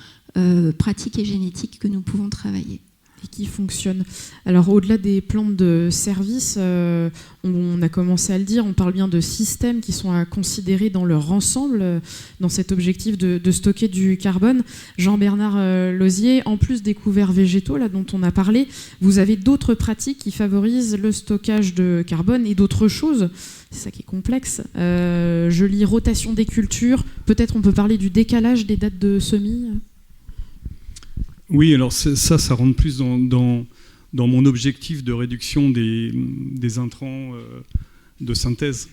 pratiques et génétiques que nous pouvons travailler. Et qui fonctionnent. Alors au-delà des plantes de service, on a commencé à le dire, on parle bien de systèmes qui sont à considérer dans leur ensemble, dans cet objectif de stocker du carbone. Jean-Bernard Lauzier, en plus des couverts végétaux là, dont on a parlé, vous avez d'autres pratiques qui favorisent le stockage de carbone et d'autres choses. C'est ça qui est complexe. Je lis rotation des cultures. Peut-être on peut parler du décalage des dates de semis. Oui, alors ça rentre plus dans mon objectif de réduction des intrants de synthèse.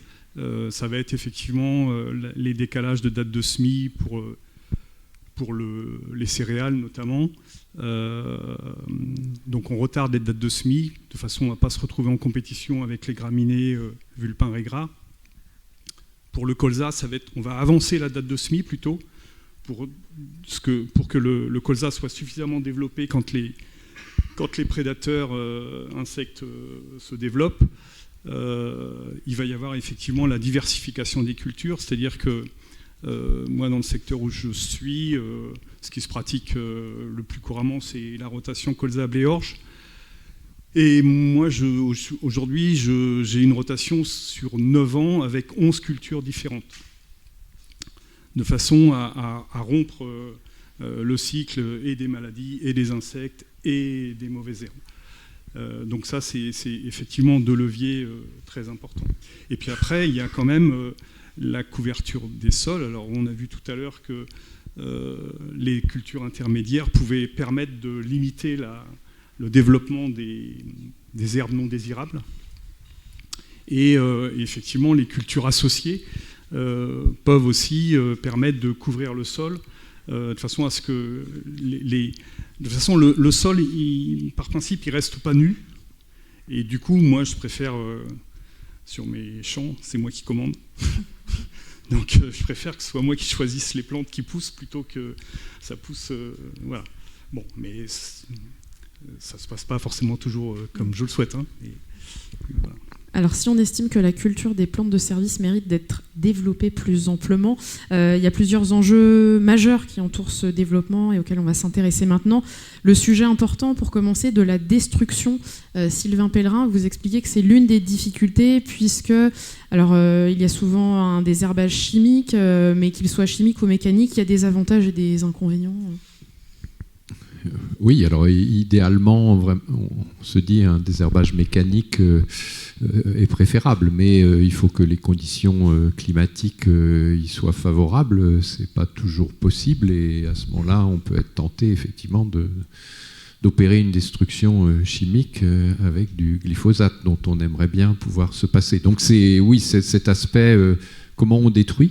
Ça va être effectivement les décalages de date de semis pour les céréales notamment. Donc on retarde les dates de semis de façon à ne pas se retrouver en compétition avec les graminées vulpin régras. Pour le colza, on va avancer la date de semis plutôt pour que le colza soit suffisamment développé quand les prédateurs insectes se développent. Il va y avoir effectivement la diversification des cultures, c'est-à-dire que moi, dans le secteur où je suis, ce qui se pratique le plus couramment, c'est la rotation colza-blé-orge. Et moi, aujourd'hui, j'ai une rotation sur 9 ans avec 11 cultures différentes, de façon à rompre le cycle et des maladies, et des insectes, et des mauvaises herbes. Donc ça, c'est effectivement 2 leviers très importants. Et puis après, il y a quand même la couverture des sols. Alors on a vu tout à l'heure que les cultures intermédiaires pouvaient permettre de limiter le développement des herbes non désirables. Et effectivement, les cultures associées peuvent aussi permettre de couvrir le sol de façon à ce que le sol, par principe, il reste pas nu. Et du coup, moi, je préfère sur mes champs, c'est moi qui commande. Donc, je préfère que ce soit moi qui choisisse les plantes qui poussent plutôt que ça pousse. Voilà. Bon, mais ça se passe pas forcément toujours comme je le souhaite. Hein. Et voilà. Alors, si on estime que la culture des plantes de service mérite d'être développée plus amplement, il y a plusieurs enjeux majeurs qui entourent ce développement et auxquels on va s'intéresser maintenant. Le sujet important, pour commencer, de la destruction. Sylvain Pellerin, vous expliquez que c'est l'une des difficultés, puisque alors, il y a souvent un désherbage chimique, mais qu'il soit chimique ou mécanique, il y a des avantages et des inconvénients. Oui, alors idéalement, on se dit un désherbage mécanique est préférable, mais il faut que les conditions climatiques y soient favorables. C'est pas toujours possible, et à ce moment-là, on peut être tenté effectivement d'opérer une destruction chimique avec du glyphosate, dont on aimerait bien pouvoir se passer. Donc c'est cet aspect comment on détruit.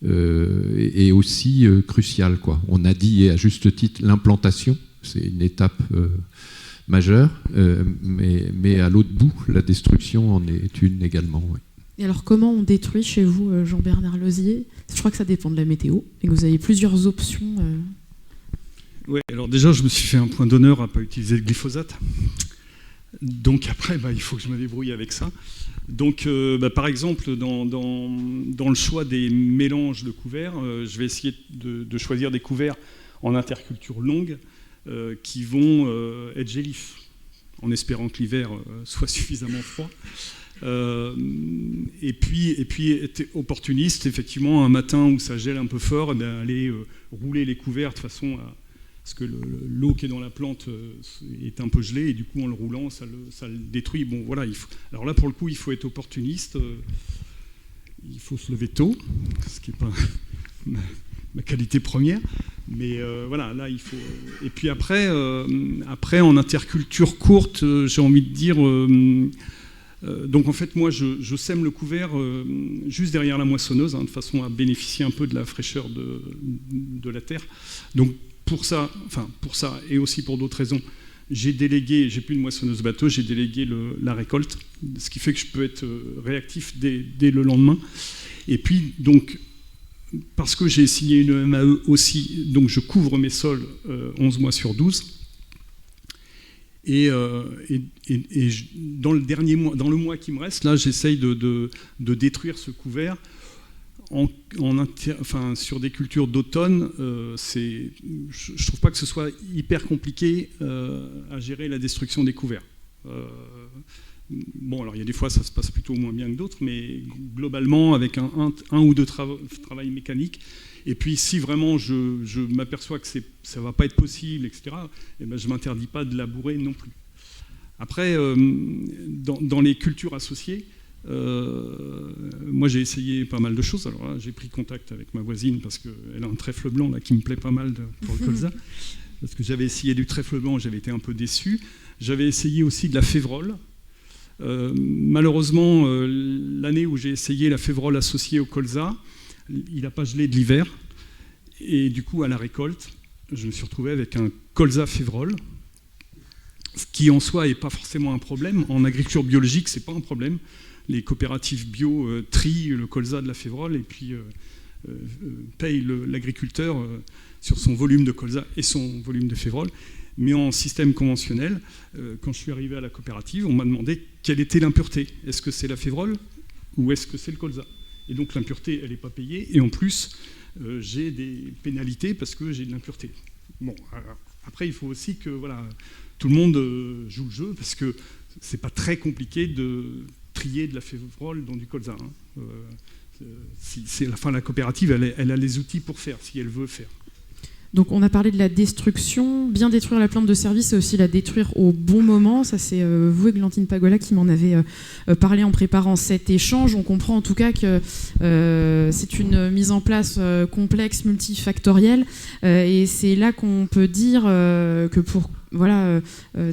Est aussi crucial, quoi. On a dit à juste titre l'implantation, c'est une étape majeure, mais à l'autre bout, la destruction en est une également. Ouais. Et alors, comment on détruit chez vous, Jean-Bernard Lozier ? Je crois que ça dépend de la météo et que vous avez plusieurs options. Oui, alors déjà, je me suis fait un point d'honneur à ne pas utiliser le glyphosate. Donc après, il faut que je me débrouille avec ça. Donc, par exemple, dans le choix des mélanges de couverts, je vais essayer de choisir des couverts en interculture longue qui vont être gélifs, en espérant que l'hiver soit suffisamment froid. Et puis être opportuniste, effectivement, un matin où ça gèle un peu fort, aller rouler les couverts de façon à parce que l'eau qui est dans la plante est un peu gelée, et du coup, en le roulant, ça le détruit. Bon, voilà, alors là, pour le coup, il faut être opportuniste, il faut se lever tôt, ce qui n'est pas ma qualité première, mais voilà, là, il faut... Et puis après, en interculture courte, j'ai envie de dire... donc en fait, moi, je sème le couvert juste derrière la moissonneuse, de façon à bénéficier un peu de la fraîcheur de la terre. Donc, pour ça, et aussi pour d'autres raisons, j'ai plus de moissonneuse bateau, j'ai délégué la récolte, ce qui fait que je peux être réactif dès le lendemain. Et puis, donc, parce que j'ai signé une MAE aussi, donc je couvre mes sols 11 mois sur 12. Et dans le mois qui me reste, là, j'essaye de détruire ce couvert. Sur des cultures d'automne, je trouve pas que ce soit hyper compliqué à gérer la destruction des couverts. Bon, alors il y a des fois ça se passe plutôt moins bien que d'autres, mais globalement avec un ou deux travail mécanique. Et puis si vraiment je m'aperçois que ça va pas être possible, etc., et ben, je m'interdis pas de labourer non plus. Après, dans les cultures associées, moi j'ai essayé pas mal de choses. Alors là, j'ai pris contact avec ma voisine parce qu'elle a un trèfle blanc là, qui me plaît pas mal pour le colza. Parce que j'avais essayé du trèfle blanc, j'avais été un peu déçu. J'avais essayé aussi de la févrole. Malheureusement, l'année où j'ai essayé la févrole associée au colza, il n'a pas gelé de l'hiver. Et du coup, à la récolte, je me suis retrouvé avec un colza févrole, ce qui en soi n'est pas forcément un problème. En agriculture biologique, ce n'est pas un problème. Les coopératives bio trient le colza de la févrole et puis payent l'agriculteur sur son volume de colza et son volume de févrole. Mais en système conventionnel, quand je suis arrivé à la coopérative, on m'a demandé quelle était l'impureté. Est-ce que c'est la févrole ou est-ce que c'est le colza? Et donc l'impureté, elle n'est pas payée. Et en plus, j'ai des pénalités parce que j'ai de l'impureté. Bon, après, il faut aussi que tout le monde joue le jeu parce que c'est pas très compliqué de trier de la févrole dans du colza. La coopérative, elle a les outils pour faire, si elle veut faire. Donc on a parlé de la destruction. Bien détruire la plante de service, c'est aussi la détruire au bon moment. Ça, c'est vous, Églantine Pagola, qui m'en avez parlé en préparant cet échange. On comprend en tout cas que c'est une mise en place complexe, multifactorielle. Et c'est là qu'on peut dire que pour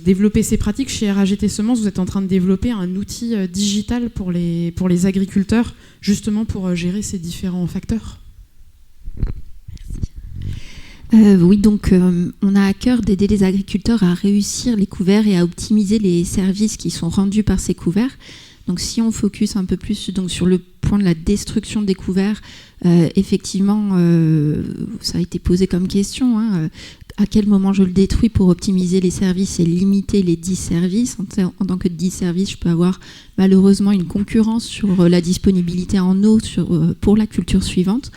développer ces pratiques, chez RAGT Semences, vous êtes en train de développer un outil digital pour les agriculteurs, justement pour gérer ces différents facteurs. Oui, donc on a à cœur d'aider les agriculteurs à réussir les couverts et à optimiser les services qui sont rendus par ces couverts. Donc si on focus un peu plus sur le point de la destruction des couverts, effectivement, ça a été posé comme question. à quel moment je le détruis pour optimiser les services et limiter les 10 services. En tant que 10 services, je peux avoir malheureusement une concurrence sur la disponibilité en eau pour la culture suivante.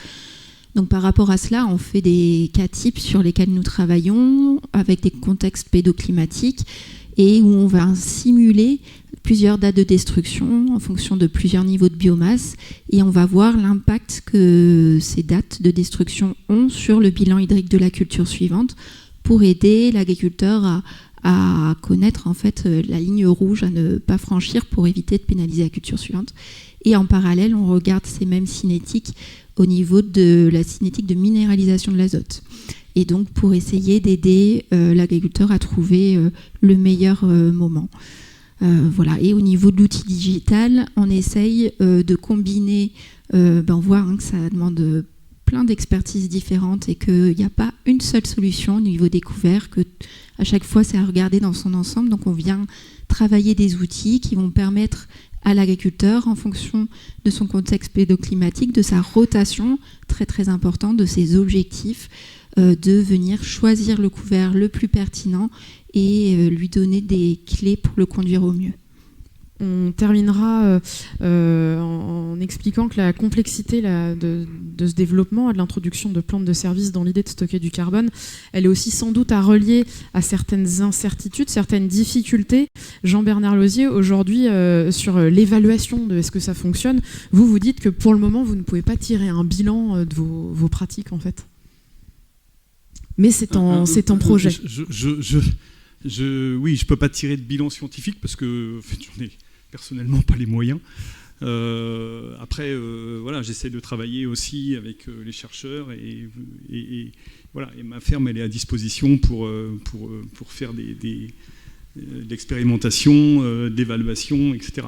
Donc par rapport à cela, on fait des cas types sur lesquels nous travaillons avec des contextes pédoclimatiques et où on va simuler plusieurs dates de destruction en fonction de plusieurs niveaux de biomasse et on va voir l'impact que ces dates de destruction ont sur le bilan hydrique de la culture suivante pour aider l'agriculteur à connaître en fait la ligne rouge à ne pas franchir pour éviter de pénaliser la culture suivante. Et en parallèle, on regarde ces mêmes cinétiques au niveau de la cinétique de minéralisation de l'azote. Et donc pour essayer d'aider l'agriculteur à trouver le meilleur moment. Voilà. Et au niveau de l'outil digital, on essaye de combiner, on voit que ça demande plein d'expertises différentes et qu'il n'y a pas une seule solution au niveau des couverts, que à chaque fois c'est à regarder dans son ensemble. Donc on vient travailler des outils qui vont permettre à l'agriculteur, en fonction de son contexte pédoclimatique, de sa rotation, très très importante, de ses objectifs, de venir choisir le couvert le plus pertinent et lui donner des clés pour le conduire au mieux. On terminera en expliquant que la complexité de ce développement, de l'introduction de plantes de service dans l'idée de stocker du carbone, elle est aussi sans doute à relier à certaines incertitudes, certaines difficultés. Jean-Bernard Lauzier, aujourd'hui, sur l'évaluation de est-ce que ça fonctionne, vous dites que pour le moment, vous ne pouvez pas tirer un bilan de vos pratiques, en fait. Mais c'est en projet. Oui, je ne peux pas tirer de bilan scientifique parce que en fait, j'en ai personnellement pas les moyens. Après, voilà, j'essaie de travailler aussi avec les chercheurs et voilà, et ma ferme elle est à disposition pour faire de l'expérimentation, d'évaluation, etc.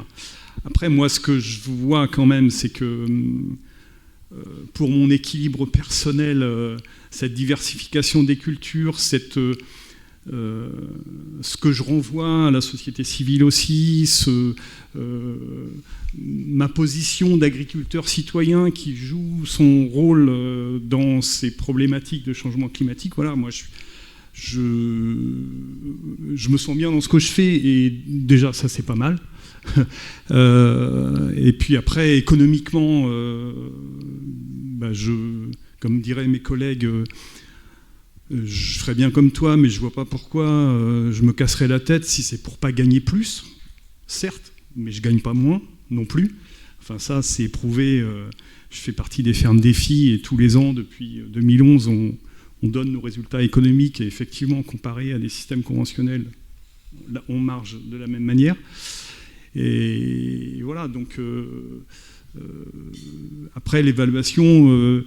Après, moi, ce que je vois quand même, c'est que pour mon équilibre personnel, cette diversification des cultures, ce que je renvoie à la société civile aussi, ma position d'agriculteur citoyen qui joue son rôle dans ces problématiques de changement climatique, voilà, moi je me sens bien dans ce que je fais et déjà ça c'est pas mal. Et puis après économiquement, comme diraient mes collègues, je ferais bien comme toi, mais je vois pas pourquoi je me casserais la tête si c'est pour pas gagner plus, certes, mais je gagne pas moins non plus. Enfin ça, c'est éprouvé. Je fais partie des fermes défis et tous les ans, depuis 2011, on donne nos résultats économiques et effectivement, comparé à des systèmes conventionnels, on marge de la même manière. Et voilà, donc après l'évaluation,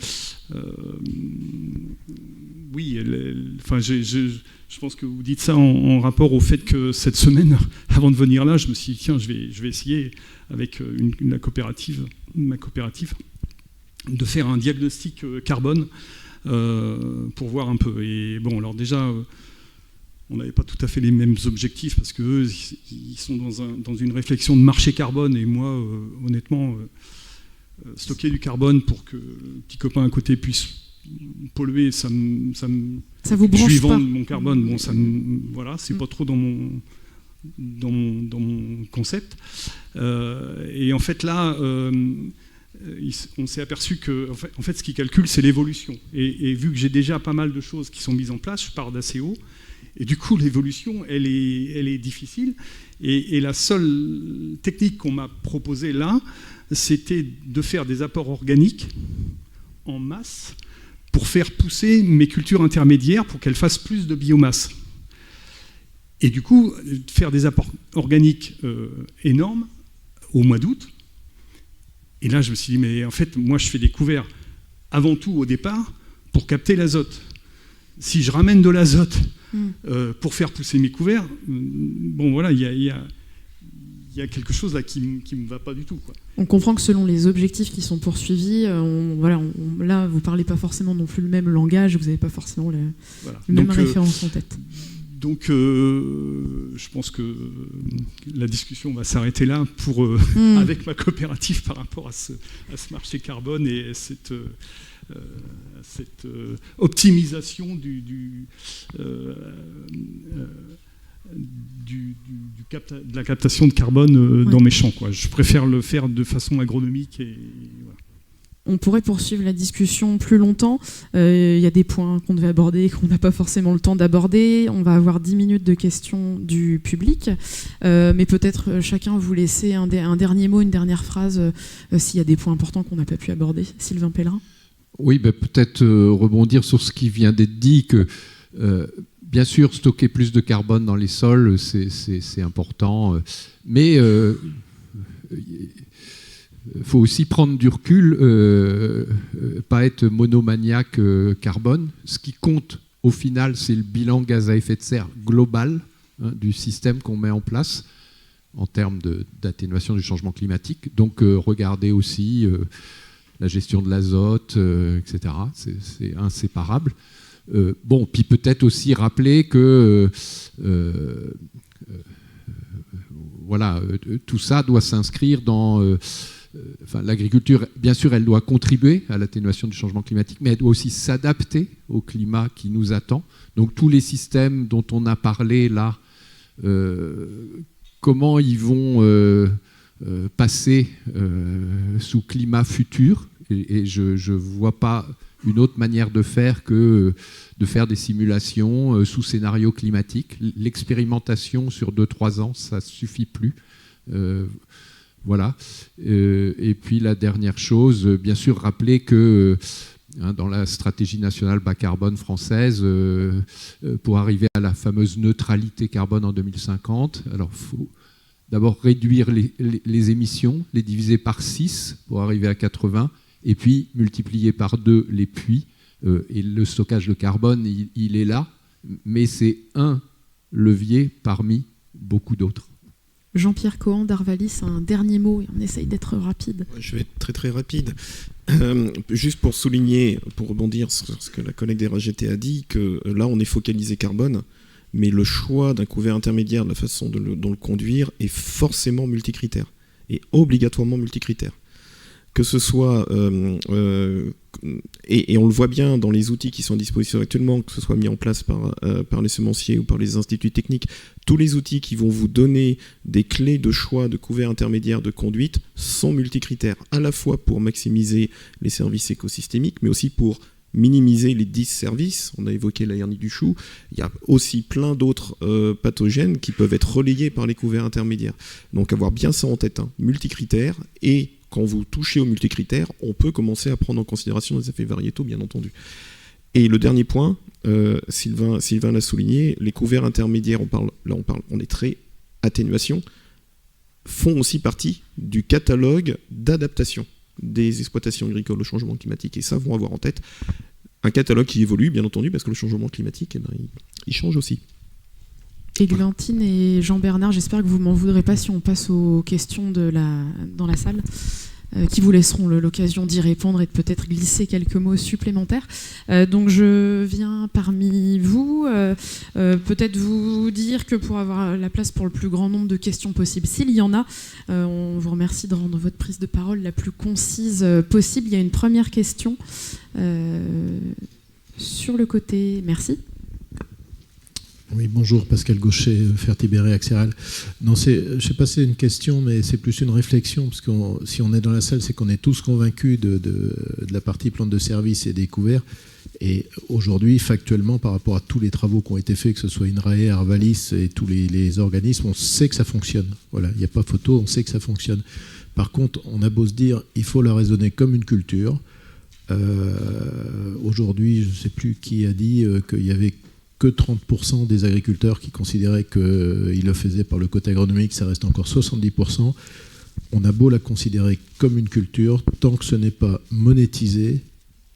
oui, je pense que vous dites ça en rapport au fait que cette semaine, avant de venir là, je me suis dit, tiens, je vais essayer avec ma coopérative, de faire un diagnostic carbone pour voir un peu. Et bon, alors déjà, on n'avait pas tout à fait les mêmes objectifs parce qu'eux, ils sont dans une réflexion de marché carbone et moi, honnêtement, stocker du carbone pour que le petit copain à côté puisse polluer, ça vous branche je lui pas. vends mon carbone, bon, voilà, c'est pas trop dans mon concept. Et en fait là, on s'est aperçu que en fait, ce qu'ils calculent, c'est l'évolution. Et vu que j'ai déjà pas mal de choses qui sont mises en place, je pars d'assez haut. Et du coup, l'évolution, elle est difficile. Et la seule technique qu'on m'a proposée là, c'était de faire des apports organiques en masse pour faire pousser mes cultures intermédiaires pour qu'elles fassent plus de biomasse. Et du coup, faire des apports organiques énormes au mois d'août. Et là, je me suis dit, mais en fait, moi, je fais des couverts avant tout au départ pour capter l'azote. Si je ramène de l'azote pour faire pousser mes couverts, bon, voilà, il y a quelque chose là qui me va pas du tout, quoi. On comprend que selon les objectifs qui sont poursuivis, là, vous parlez pas forcément non plus le même langage, vous n'avez pas forcément les mêmes références en tête. Donc, je pense que la discussion va s'arrêter là avec ma coopérative par rapport à ce marché carbone et cette optimisation de la captation de carbone dans mes champs, quoi. Je préfère le faire de façon agronomique. Et voilà. On pourrait poursuivre la discussion plus longtemps. Il y a des points qu'on devait aborder et qu'on n'a pas forcément le temps d'aborder. On va avoir 10 minutes de questions du public. Mais peut-être chacun vous laisser un dernier mot, une dernière phrase, s'il y a des points importants qu'on n'a pas pu aborder. Sylvain Pellerin. Oui, peut-être rebondir sur ce qui vient d'être dit, que bien sûr, stocker plus de carbone dans les sols, c'est important. Mais faut aussi prendre du recul, pas être monomaniaque carbone. Ce qui compte au final, c'est le bilan gaz à effet de serre global du système qu'on met en place en termes d'atténuation du changement climatique. Donc regardez aussi la gestion de l'azote, etc. C'est inséparable. Puis peut-être aussi rappeler que tout ça doit s'inscrire dans... l'agriculture, bien sûr, elle doit contribuer à l'atténuation du changement climatique, mais elle doit aussi s'adapter au climat qui nous attend. Donc tous les systèmes dont on a parlé là, comment ils vont passer sous climat futur, et je ne vois pas une autre manière de faire que de faire des simulations sous scénario climatique. L'expérimentation sur 2-3 ans, ça ne suffit plus. Voilà. Et puis la dernière chose, bien sûr, rappeler que dans la stratégie nationale bas carbone française, pour arriver à la fameuse neutralité carbone en 2050, alors il faut d'abord réduire les émissions, les diviser par 6 pour arriver à 80, et puis multiplier par 2 les puits. Et le stockage de carbone, il est là, mais c'est un levier parmi beaucoup d'autres. Jean-Pierre Cohan d'Arvalis, un dernier mot, et on essaye d'être rapide. Je vais être très très rapide. Juste pour souligner, pour rebondir sur ce que la collègue des RGT a dit, que là on est focalisé carbone, mais le choix d'un couvert intermédiaire, de la façon dont le conduire, est forcément multicritère, et obligatoirement multicritère. Que ce soit, et on le voit bien dans les outils qui sont à disposition actuellement, que ce soit mis en place par les semenciers ou par les instituts techniques, tous les outils qui vont vous donner des clés de choix de couverts intermédiaires de conduite sont multicritères, à la fois pour maximiser les services écosystémiques, mais aussi pour minimiser les disservices. On a évoqué la hernie du chou. Il y a aussi plein d'autres pathogènes qui peuvent être relayés par les couverts intermédiaires. Donc avoir bien ça en tête, multicritères, et quand vous touchez aux multicritères, on peut commencer à prendre en considération les effets variétaux, bien entendu. Et le dernier point, Sylvain l'a souligné, les couverts intermédiaires, on est très atténuation, font aussi partie du catalogue d'adaptation des exploitations agricoles au changement climatique. Et ça, vont avoir en tête un catalogue qui évolue, bien entendu, parce que le changement climatique, il change aussi. Églantine et Jean-Bernard, j'espère que vous ne m'en voudrez pas si on passe aux questions dans la salle, qui vous laisseront l'occasion d'y répondre et de peut-être glisser quelques mots supplémentaires. Donc je viens parmi vous, peut-être vous dire que pour avoir la place pour le plus grand nombre de questions possible, s'il y en a, on vous remercie de rendre votre prise de parole la plus concise possible. Il y a une première question sur le côté. Merci. Oui, bonjour, Pascal Gaucher, Fertibéré Axéral. Non, je ne sais pas si c'est une question, mais c'est plus une réflexion, parce que si on est dans la salle, c'est qu'on est tous convaincus de la partie plante de service et des couverts. Et aujourd'hui, factuellement, par rapport à tous les travaux qui ont été faits, que ce soit INRAE, Arvalis et tous les organismes, on sait que ça fonctionne. Voilà, il n'y a pas photo, on sait que ça fonctionne. Par contre, on a beau se dire, il faut la raisonner comme une culture. Aujourd'hui, je ne sais plus qui a dit qu'il y avait que 30% des agriculteurs qui considéraient qu'ils le faisaient par le côté agronomique, ça reste encore 70%. On a beau la considérer comme une culture, tant que ce n'est pas monétisé.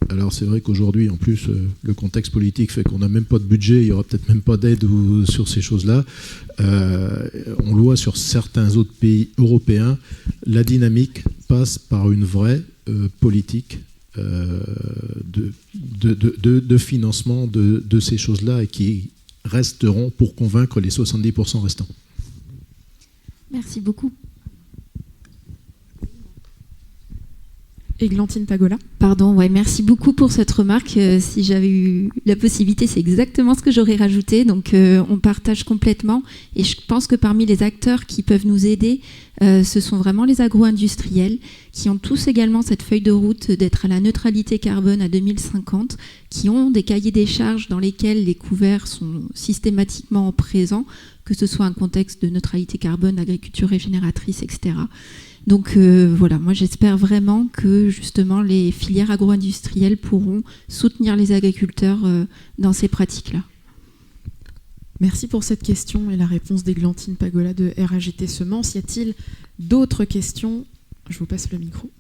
Alors c'est vrai qu'aujourd'hui, en plus, le contexte politique fait qu'on n'a même pas de budget, il n'y aura peut-être même pas d'aide sur ces choses-là. On le voit sur certains autres pays européens, la dynamique passe par une vraie politique de financement de ces choses-là, et qui resteront pour convaincre les 70% restants. Merci beaucoup. Églantine Pagola. Pardon, ouais, merci beaucoup pour cette remarque. Si j'avais eu la possibilité, c'est exactement ce que j'aurais rajouté. Donc, on partage complètement. Et je pense que parmi les acteurs qui peuvent nous aider, ce sont vraiment les agro-industriels qui ont tous également cette feuille de route d'être à la neutralité carbone à 2050, qui ont des cahiers des charges dans lesquels les couverts sont systématiquement présents, que ce soit un contexte de neutralité carbone, agriculture régénératrice, etc. Donc voilà, moi j'espère vraiment que justement les filières agro-industrielles pourront soutenir les agriculteurs dans ces pratiques-là. Merci pour cette question et la réponse d'Églantine Pagola de RAGT Semences. Y a-t-il d'autres questions ? Je vous passe le micro.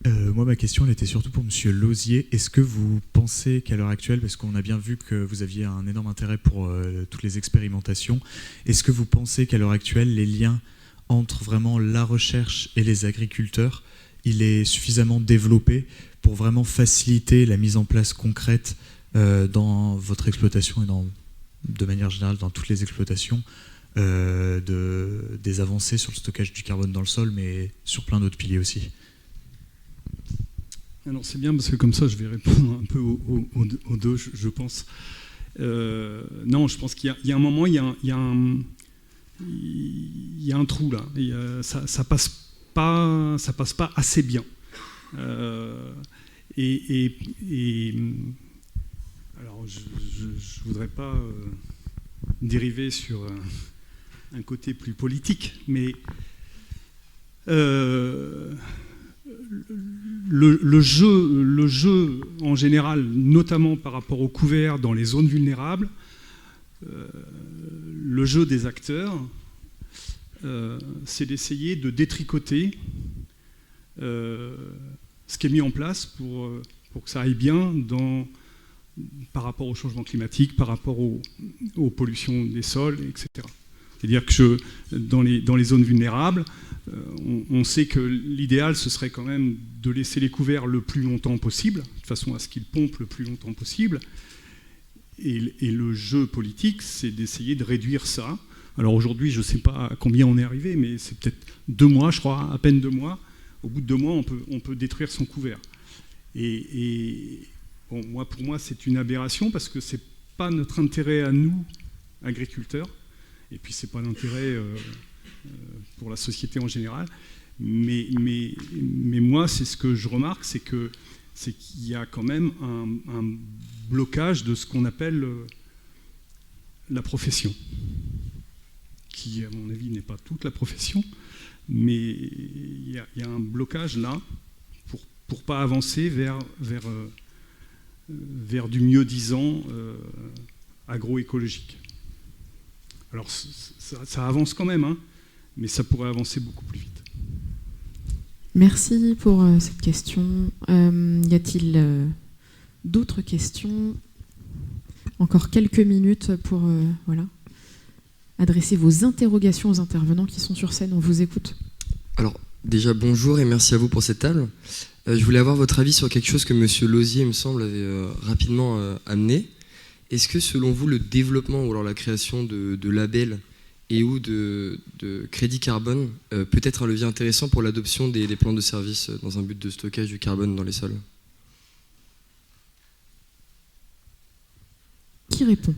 Moi, ma question, elle était surtout pour Monsieur Lauzier. Est-ce que vous pensez qu'à l'heure actuelle, parce qu'on a bien vu que vous aviez un énorme intérêt pour toutes les expérimentations, est-ce que vous pensez qu'à l'heure actuelle, les liens entre vraiment la recherche et les agriculteurs, il est suffisamment développé pour vraiment faciliter la mise en place concrète dans votre exploitation et de manière générale dans toutes les exploitations des avancées sur le stockage du carbone dans le sol, mais sur plein d'autres piliers aussi? Alors c'est bien parce que comme ça je vais répondre un peu aux deux, je pense. Non, je pense qu'il y a un moment, il y a un trou là. Ça passe pas assez bien. Alors je voudrais pas dériver sur un côté plus politique, mais le jeu en général, notamment par rapport aux couverts dans les zones vulnérables, le jeu des acteurs, c'est d'essayer de détricoter ce qui est mis en place pour que ça aille bien par rapport au changement climatique, par rapport aux pollutions des sols, etc. C'est-à-dire que dans les zones vulnérables, on sait que l'idéal, ce serait quand même de laisser les couverts le plus longtemps possible, de façon à ce qu'ils pompent le plus longtemps possible. Et le jeu politique, c'est d'essayer de réduire ça. Alors aujourd'hui, je ne sais pas à combien on est arrivé, mais c'est peut-être 2 mois, je crois, à peine 2 mois. Au bout de 2 mois, on peut détruire son couvert. Bon, pour moi, c'est une aberration parce que ce n'est pas notre intérêt à nous, agriculteurs, et puis ce n'est pas l'intérêt pour la société en général. Mais moi, c'est ce que je remarque, c'est qu'il y a quand même un blocage de ce qu'on appelle la profession, qui, à mon avis, n'est pas toute la profession, mais il y a un blocage là pour pas avancer vers du mieux-disant agroécologique. Alors ça avance quand même, hein, mais ça pourrait avancer beaucoup plus vite. Merci pour cette question. Y a-t-il d'autres questions? Encore quelques minutes pour adresser vos interrogations aux intervenants qui sont sur scène. On vous écoute. Alors, déjà, bonjour et merci à vous pour cette table. Je voulais avoir votre avis sur quelque chose que M. Lauzier, il me semble, avait rapidement amené. Est-ce que, selon vous, le développement ou alors la création de labels et ou de crédits carbone peut être un levier intéressant pour l'adoption des plans de service dans un but de stockage du carbone dans les sols? Qui répond?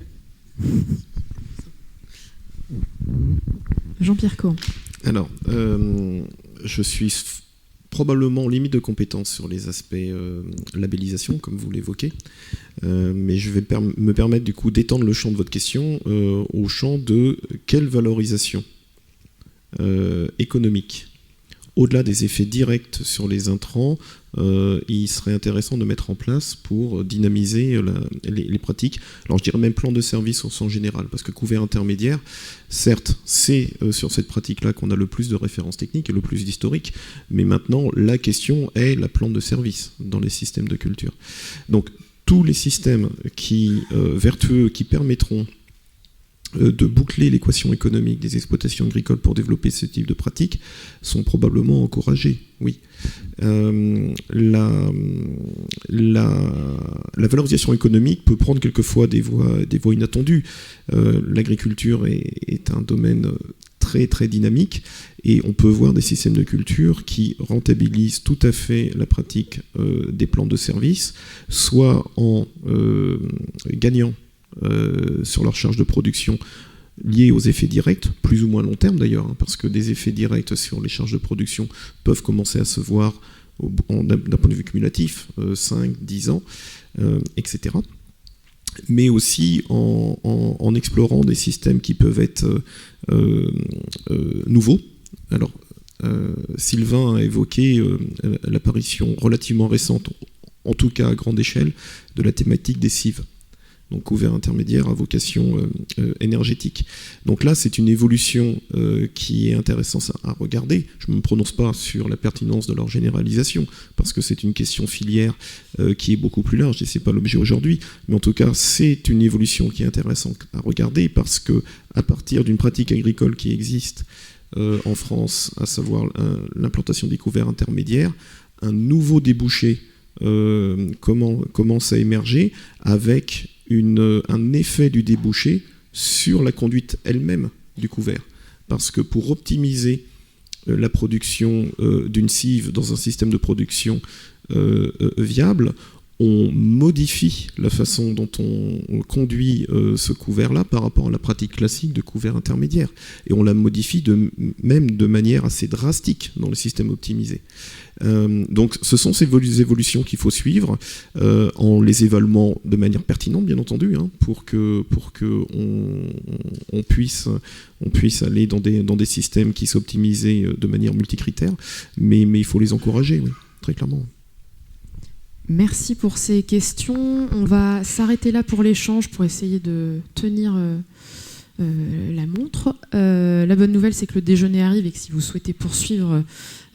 Jean-Pierre Cohen. Alors, je suis probablement en limite de compétences sur les aspects labellisation, comme vous l'évoquez, mais je vais me permettre du coup d'étendre le champ de votre question au champ de quelle valorisation économique. Au-delà des effets directs sur les intrants, il serait intéressant de mettre en place pour dynamiser les pratiques. Alors je dirais même plan de service au sens général, parce que couvert intermédiaire, certes, c'est sur cette pratique-là qu'on a le plus de références techniques et le plus d'historique, mais maintenant, la question est la plan de service dans les systèmes de culture. Donc, tous les systèmes vertueux qui permettront de boucler l'équation économique des exploitations agricoles pour développer ce type de pratiques sont probablement encouragés, oui. La valorisation économique peut prendre quelquefois des voies inattendues. L'agriculture est un domaine très très dynamique, et on peut voir des systèmes de culture qui rentabilisent tout à fait la pratique des plans de service, soit en gagnant sur leur charge de production liés aux effets directs, plus ou moins long terme d'ailleurs, parce que des effets directs sur les charges de production peuvent commencer à se voir d'un point de vue cumulatif, 5, 10 ans, etc. Mais aussi en explorant des systèmes qui peuvent être nouveaux. Alors, Sylvain a évoqué l'apparition relativement récente, en tout cas à grande échelle, de la thématique des cives. Donc couvert intermédiaire à vocation énergétique. Donc là, c'est une évolution qui est intéressante à regarder. Je ne me prononce pas sur la pertinence de leur généralisation, parce que c'est une question filière qui est beaucoup plus large, et ce n'est pas l'objet aujourd'hui. Mais en tout cas, c'est une évolution qui est intéressante à regarder, parce qu'à partir d'une pratique agricole qui existe en France, à savoir l'implantation des couverts intermédiaires, un nouveau débouché commence à émerger avec un effet du débouché sur la conduite elle-même du couvert. Parce que pour optimiser la production d'une cive dans un système de production viable, on modifie la façon dont on conduit ce couvert-là par rapport à la pratique classique de couvert intermédiaire. Et on la modifie même de manière assez drastique dans le système optimisé. Donc ce sont ces évolutions qu'il faut suivre en les évaluant de manière pertinente, bien entendu, pour que on puisse aller dans des systèmes qui sont optimisés de manière multicritère, mais il faut les encourager, oui, très clairement. Merci pour ces questions. On va s'arrêter là pour l'échange pour essayer de tenir la montre. La bonne nouvelle, c'est que le déjeuner arrive et que si vous souhaitez poursuivre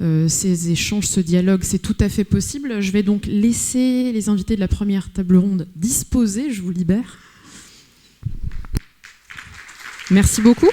ces échanges, ce dialogue, c'est tout à fait possible. Je vais donc laisser les invités de la première table ronde disposer. Je vous libère. Merci beaucoup.